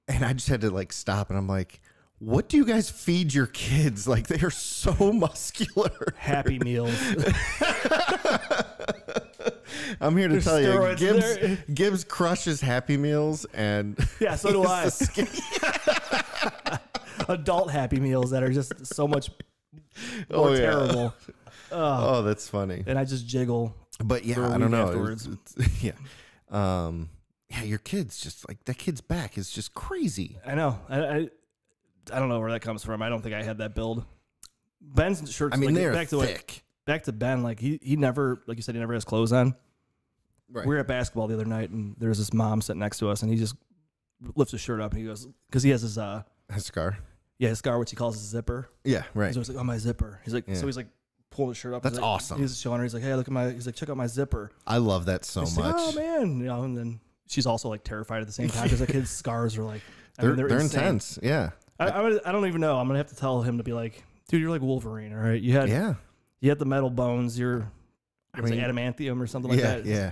A: I just had to like stop, and I'm like, what do you guys feed your kids? Like, they are so muscular.
B: Happy Meals.
A: I'm here to tell you, Gibbs crushes Happy Meals, and
B: yeah, so do I. Adult Happy Meals that are just so much more terrible.
A: Oh, that's funny.
B: And I just jiggle.
A: But yeah, I don't know. Your kids just like that kid's back is just crazy.
B: I know. I don't know where that comes from. I don't think I had that build. Ben's shirts.
A: I mean,
B: like,
A: they're thick.
B: Back to Ben, like he never, like you said, he never has clothes on. Right. We were at basketball the other night, and there's this mom sitting next to us, and he just lifts his shirt up, and he goes, because he has his
A: scar.
B: Yeah, his scar, which he calls his zipper.
A: Yeah, right.
B: He's always like, oh, my zipper. He's like, so he's like pulling his shirt up.
A: That's awesome.
B: He's showing her. He's like, hey, look at he's like, check out my zipper.
A: I love that so much.
B: Like, oh man, and then she's also like terrified at the same time because like his scars are like,
A: they're intense. Yeah.
B: I don't even know. I'm gonna have to tell him to be like, dude, you're like Wolverine, all right? You had the metal bones. You're adamantium or something like that.
A: Yeah.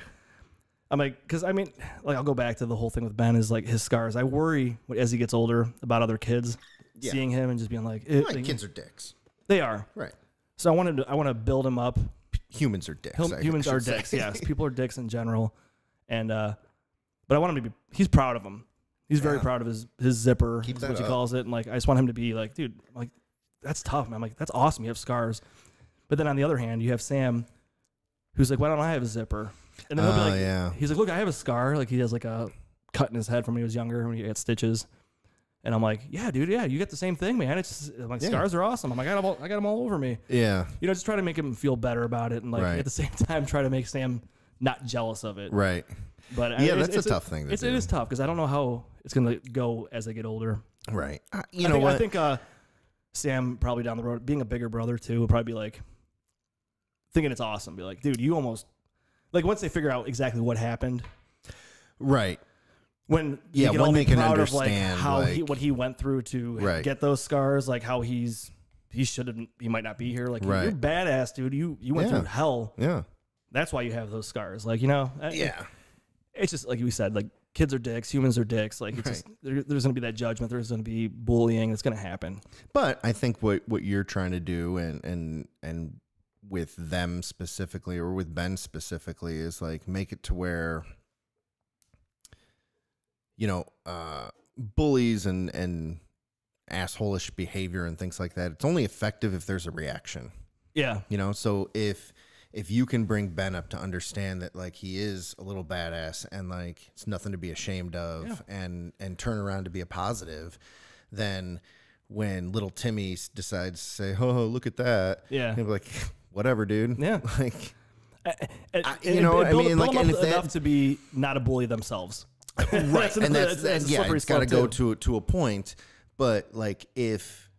B: I'm like, because I mean, like, I'll go back to the whole thing with Ben is like his scars. I worry as he gets older about other kids seeing him and just being like,
A: kids are dicks.
B: They are.
A: Right.
B: So I want to build him up.
A: Humans are dicks.
B: Humans are dicks. Yes. People are dicks in general. And, but I want him to be, he's proud of him. He's very proud of his zipper, is what he calls it. And like, I just want him to be like, dude, I'm like, that's tough, man. I'm like, that's awesome. You have scars. But then on the other hand, you have Sam who's like, why don't I have a zipper? And then he'll be like, he's like, look, I have a scar. Like he has like a cut in his head from when he was younger, when he had stitches. And I'm like, yeah, dude, yeah, you get the same thing, man. It's just, like scars are awesome. I'm like, I got them all over me.
A: Yeah.
B: Just try to make him feel better about it. And like at the same time, try to make Sam not jealous of it.
A: Right.
B: But
A: that's a tough thing to do.
B: It is tough because I don't know how it's going to go as they get older.
A: Right.
B: I think Sam probably down the road, being a bigger brother too, will probably be like, thinking it's awesome. Be like, dude, you almost, like once they figure out exactly what happened.
A: Right.
B: When
A: when they can
B: of
A: understand
B: like how what he went through to get those scars, like how he might not be here. Like you're badass, dude. You went through hell.
A: Yeah.
B: That's why you have those scars. Like, it's just like we said, like kids are dicks, humans are dicks. Like it's just, there's going to be that judgment. There's going to be bullying. It's going to happen.
A: But I think what you're trying to do and with them specifically, or with Ben specifically, is like make it to where, you know, bullies and assholish behavior and things like that, it's only effective if there's a reaction.
B: Yeah.
A: You know, so if you can bring Ben up to understand that, like, he is a little badass and, like, it's nothing to be ashamed of, and turn around to be a positive, then when little Timmy decides to say, oh, look at that, he'll be like, whatever, dude.
B: Yeah.
A: Like,
B: you know, I mean, like, and if enough to be not a bully themselves.
A: Right. And that's it's got to go to a point. But, like, if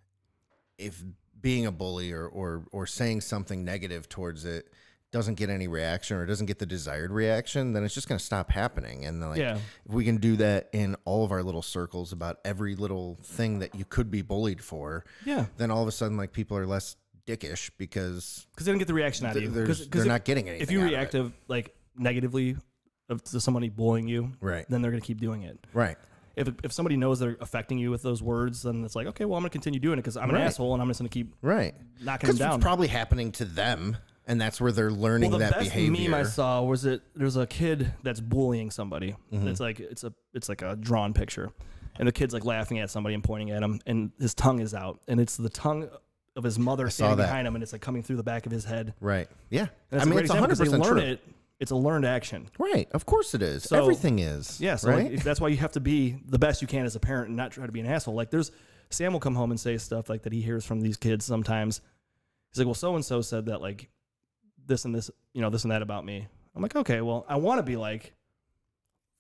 A: being a bully or saying something negative towards it doesn't get any reaction, or doesn't get the desired reaction, then it's just going to stop happening. And like, if we can do that in all of our little circles about every little thing that you could be bullied for, then all of a sudden, like, people are less dickish because
B: they don't get the reaction out of you.
A: They're not getting anything.
B: If you react like negatively to somebody bullying you,
A: then
B: they're going to keep doing it.
A: Right.
B: If somebody knows they're affecting you with those words, then it's like, okay, well, I'm going to continue doing it because I'm an asshole and I'm just going to keep knocking them down.
A: It's probably happening to them, and that's where they're learning that behavior. The best
B: meme I saw was there's a kid that's bullying somebody. It's like it's like a drawn picture, and the kid's like laughing at somebody and pointing at him, and his tongue is out, and it's the tongue of his mother standing behind him, and it's like coming through the back of his head.
A: Right. Yeah.
B: And I mean, it's 100% true. It's a learned action.
A: Right. Of course it is. So, everything is.
B: Yeah. So
A: right?
B: Like, that's why you have to be the best you can as a parent and not try to be an asshole. Like Sam will come home and say stuff like that he hears from these kids sometimes. He's like, well, so-and-so said that, like, this and this, you know, this and that about me. I'm like, okay, well, I want to be like,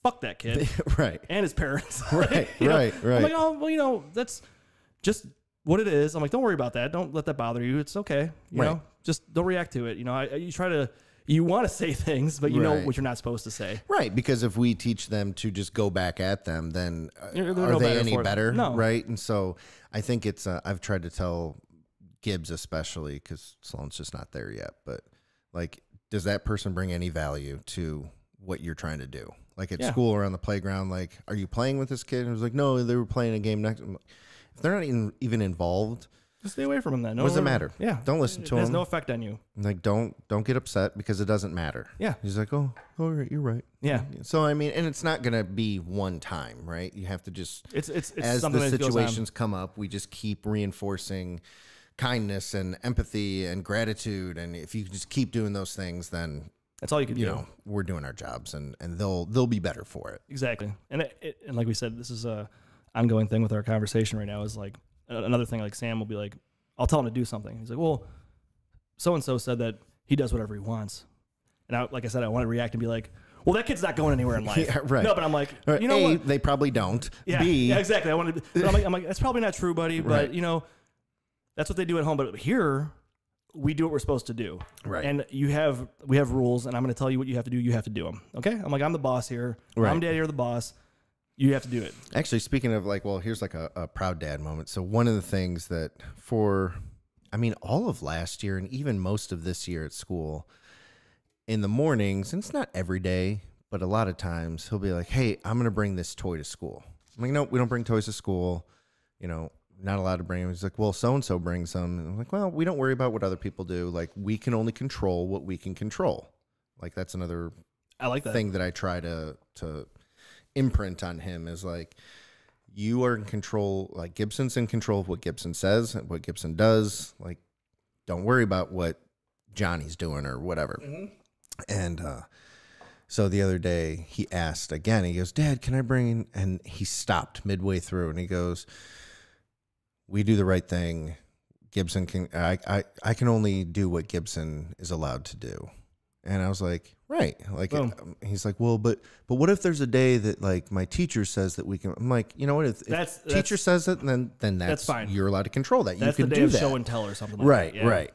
B: fuck that kid.
A: Right.
B: And his parents.
A: Right.
B: Right. I'm like, oh, well, you know, that's just what it is. I'm like, don't worry about that. Don't let that bother you. It's okay. You know, just don't react to it. You know, you want to say things, but you know what you're not supposed to say. Right.
A: Because if we teach them to just go back at them, then are they any better?
B: No.
A: Right. And so I think it's, I've tried to tell Gibbs especially, because Sloan's just not there yet, but like, does that person bring any value to what you're trying to do? Like at school or on the playground, like, are you playing with this kid? And it was like, no, they were playing a game next. If they're not even involved,
B: just stay away from him then.
A: What does it matter?
B: Yeah.
A: Don't listen to him.
B: It has no effect on you.
A: Like, don't get upset because it doesn't matter.
B: Yeah.
A: He's like, oh, all right, you're right.
B: Yeah.
A: So, I mean, and it's not going to be one time, right? You have to just,
B: it's
A: as the situations come up, we just keep reinforcing kindness and empathy and gratitude. And if you just keep doing those things, then
B: that's all you can do.
A: You know, we're doing our jobs, and they'll be better for it.
B: Exactly. And and like we said, this is a ongoing thing with our conversation right now. Is like another thing. Like Sam will be like, I'll tell him to do something. He's like, well, so and so said that he does whatever he wants, and like I said, I want to react and be like, well, that kid's not going anywhere in life.
A: Yeah, right.
B: No, but I'm like, you know what?
A: They probably don't.
B: Yeah.
A: B,
B: yeah, exactly. I want to. I'm like, that's probably not true, buddy. But you know, that's what they do at home. But here, we do what we're supposed to do.
A: Right.
B: And we have rules, and I'm going to tell you what you have to do. You have to do them. Okay. I'm like, I'm the boss here.
A: Right.
B: Mom, Daddy are the boss. You have to do it.
A: Actually, speaking of like, well, here's like a proud dad moment. So one of the things that all of last year and even most of this year at school, in the mornings, and it's not every day, but a lot of times he'll be like, hey, I'm going to bring this toy to school. I'm like, no, we don't bring toys to school. You know, not allowed to bring them. He's like, well, so-and-so brings them. And I'm like, well, we don't worry about what other people do. Like, we can only control what we can control. Like, that's another thing that I try to imprint on him is like, you are in control. Like, Gibson's in control of what Gibson says and what Gibson does. Like, don't worry about what Johnny's doing or whatever. Mm-hmm. And so the other day he asked again, he goes, Dad, can I bring in? And he stopped midway through and he goes, we do the right thing. Gibson can, I can only do what Gibson is allowed to do. And I was like, right. Like, he's like, well, but what if there's a day that like my teacher says that we can, I'm like, you know what? If teacher says it, then that's fine. You're allowed to control that.
B: That's
A: you can
B: the day
A: do
B: of
A: that.
B: Show and tell or something like that. Yeah.
A: Right.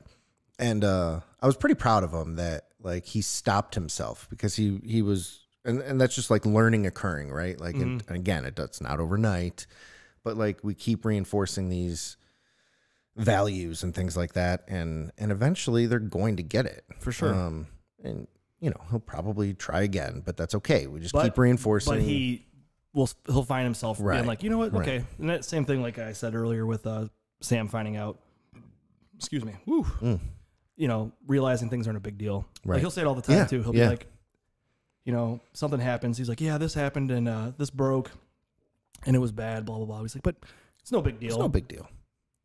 A: And I was pretty proud of him that like he stopped himself because he was, and that's just like learning occurring, right? Like, and again, it's not overnight. But like we keep reinforcing these values and things like that, and eventually they're going to get it
B: for sure.
A: And he'll probably try again, but that's okay. We just keep reinforcing.
B: But he'll find himself being like, you know what? Okay. And that same thing, like I said earlier with Sam finding out, excuse me, realizing things aren't a big deal.
A: Right.
B: Like he'll say it all the time too. He'll be like, something happens. He's like, yeah, this happened and this broke and it was bad, blah, blah, blah. He's like, but it's no big deal.
A: It's no big deal.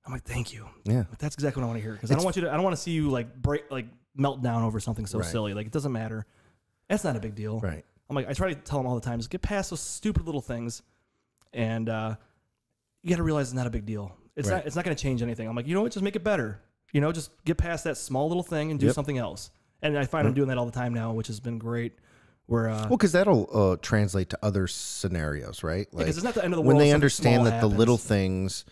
B: I'm like, thank you.
A: Yeah.
B: But that's exactly what I want to hear. Because I don't want to see you like melt down over something so silly. Like it doesn't matter. That's not a big deal.
A: Right.
B: I'm like, I try to tell him all the time, just get past those stupid little things. And you got to realize it's not a big deal. It's not going to change anything. I'm like, you know what? Just make it better. Just get past that small little thing and do something else. And I find I'm doing that all the time now, which has been great. Where
A: because that'll translate to other scenarios, right? Like,
B: because it's not the end of the world.
A: When they understand that the little things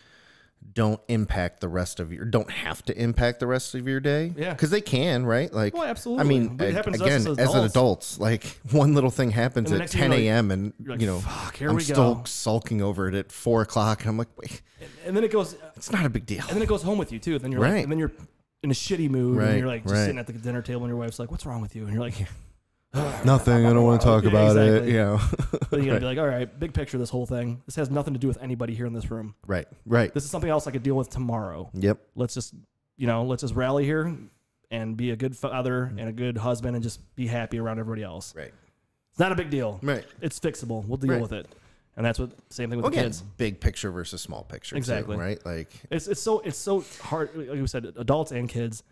A: don't impact the rest of don't have to impact the rest of your day.
B: Yeah.
A: Because they can, right? Like,
B: well, absolutely.
A: I mean, again, as an adult, like one little thing happens at 10 a.m. and,
B: fuck,
A: I'm still sulking over it at 4 o'clock. And I'm like, wait.
B: And then it goes,
A: it's not a big deal.
B: And then it goes home with you too. Then you're like, and then you're in a shitty mood and you're like just sitting at the dinner table and your wife's like, what's wrong with you? And you're like,
A: nothing. I don't want to talk about it.
B: But you're gonna be like, all right, big picture, this whole thing. This has nothing to do with anybody here in this room.
A: Right.
B: This is something else I could deal with tomorrow.
A: Yep.
B: Let's just rally here and be a good father and a good husband and just be happy around everybody else.
A: Right.
B: It's not a big deal.
A: Right.
B: It's fixable. We'll deal with it. And that's what same thing with the kids.
A: Big picture versus small picture.
B: Exactly.
A: Too, right. Like
B: it's so hard. Like we said, adults and kids.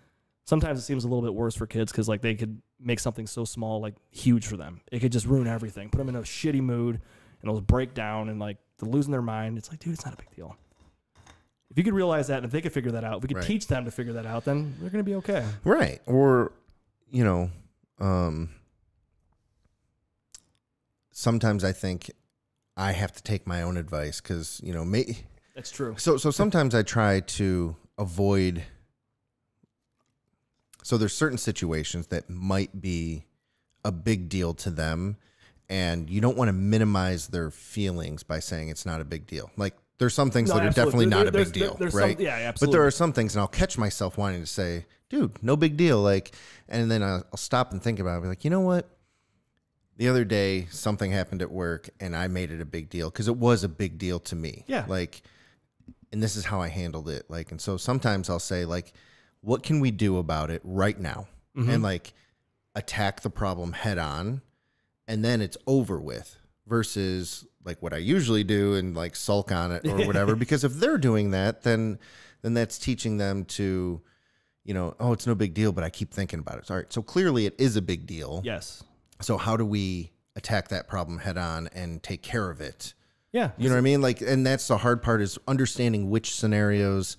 B: Sometimes it seems a little bit worse for kids because like they could make something so small like huge for them. It could just ruin everything, put them in a shitty mood, and they'll break down and like they're losing their mind. It's like, dude, it's not a big deal. If you could realize that, and if they could figure that out, if we could teach them to figure that out, then they're going to be okay.
A: Right. Or, sometimes I think I have to take my own advice because,
B: that's true.
A: So sometimes I try to avoid. So there's certain situations that might be a big deal to them, and you don't want to minimize their feelings by saying it's not a big deal. Like there's some things that are definitely not a big deal, right?
B: Absolutely.
A: But there are some things, and I'll catch myself wanting to say, dude, no big deal. Like, and then I'll stop and think about it. I'll be like, you know what? The other day, something happened at work, and I made it a big deal because it was a big deal to me.
B: Yeah.
A: Like, and this is how I handled it. Like, and so sometimes I'll say, like, what can we do about it right now? Mm-hmm. And like attack the problem head on, and then it's over with versus like what I usually do and like sulk on it or whatever. Because if they're doing that, then that's teaching them to, oh, it's no big deal, but I keep thinking about it. All right. So clearly it is a big deal.
B: Yes.
A: So how do we attack that problem head on and take care of it?
B: Yeah.
A: You know what I mean? Like, and that's the hard part is understanding which scenarios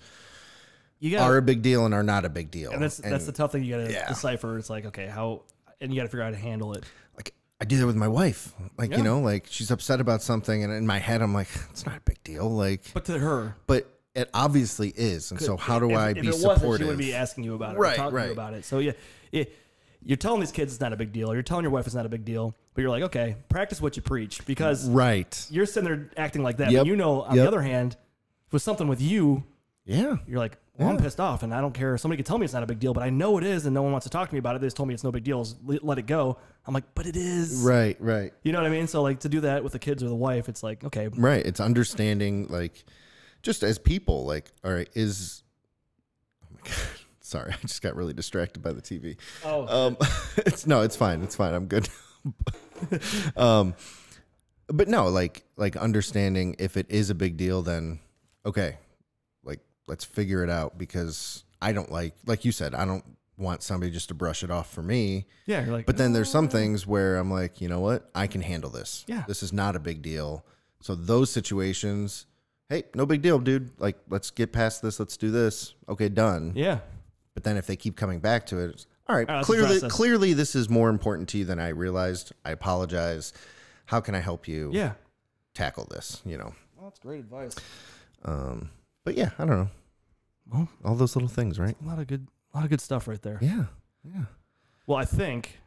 A: are a big deal and are not a big deal.
B: And that's the tough thing you got to decipher. It's like, okay, and you got to figure out how to handle it.
A: Like I do that with my wife. Like, like she's upset about something and in my head, I'm like, it's not a big deal. Like,
B: but to her,
A: but it obviously is. And so how do I be supportive?
B: Wasn't, she would be asking you about it, or talking to you about it. So you're telling these kids it's not a big deal. You're telling your wife it's not a big deal, but you're like, okay, practice what you preach because you're sitting there acting like that. But on the other hand, if it was something with you, you're like, well, I'm pissed off and I don't care. Somebody could tell me it's not a big deal, but I know it is and no one wants to talk to me about it. They just told me it's no big deal. Let it go. I'm like, but it is.
A: Right.
B: You know what I mean? So like to do that with the kids or the wife, it's like, okay.
A: Right. It's understanding like just as people, like, all right, oh my God. Sorry, I just got really distracted by the TV.
B: Oh,
A: it's fine. It's fine. I'm good. But no, like understanding if it is a big deal, then okay, like let's figure it out because I don't like you said, I don't want somebody just to brush it off for me.
B: Yeah, you're like.
A: But then there's some things where I'm like, you know what, I can handle this.
B: Yeah,
A: this is not a big deal. So those situations, hey, no big deal, dude. Like let's get past this. Let's do this. Okay, done.
B: Yeah.
A: But then if they keep coming back to it, it's, all right, clearly this is more important to you than I realized. I apologize. How can I help you tackle this,
B: Well, that's great advice.
A: But yeah, I don't know. Well, all those little things, right?
B: A lot of good stuff right there.
A: Yeah.
B: Well, I think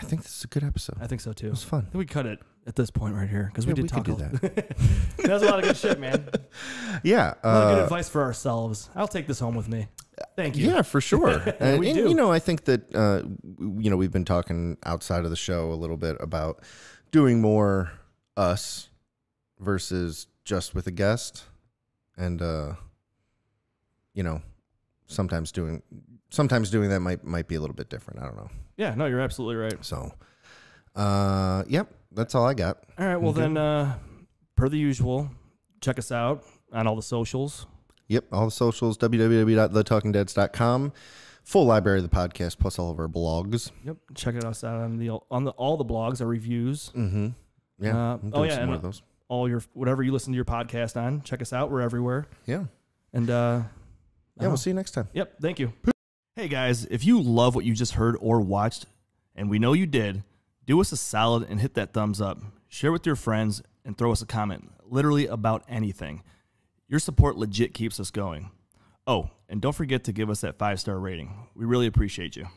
A: this is a good episode.
B: I think so too.
A: It was fun.
B: I think we cut it at this point right here because we did talk.
A: Could do that.
B: That was a lot of good shit, man.
A: Yeah.
B: A lot of good advice for ourselves. I'll take this home with me. Thank you.
A: Yeah, for sure. And
B: we do.
A: I think that, we've been talking outside of the show a little bit about doing more us versus just with a guest. And, sometimes doing that might be a little bit different. I don't know.
B: Yeah, no, you're absolutely right.
A: So, yep, that's all I got.
B: All right, well then, per the usual, check us out on all the socials.
A: Yep, all the socials, www.thetalkingdeads.com. Full library of the podcast, plus all of our blogs.
B: Yep, check us out on all the blogs, our reviews.
A: Mm-hmm. Yeah.
B: And
A: more of those.
B: all your whatever you listen to your podcast on, check us out. We're everywhere.
A: Yeah.
B: And
A: we'll see you next time.
B: Yep, thank you. Hey guys, if you love what you just heard or watched, and we know you did, do us a solid and hit that thumbs up. Share with your friends and throw us a comment, literally about anything. Your support legit keeps us going. Oh, and don't forget to give us that 5-star rating. We really appreciate you.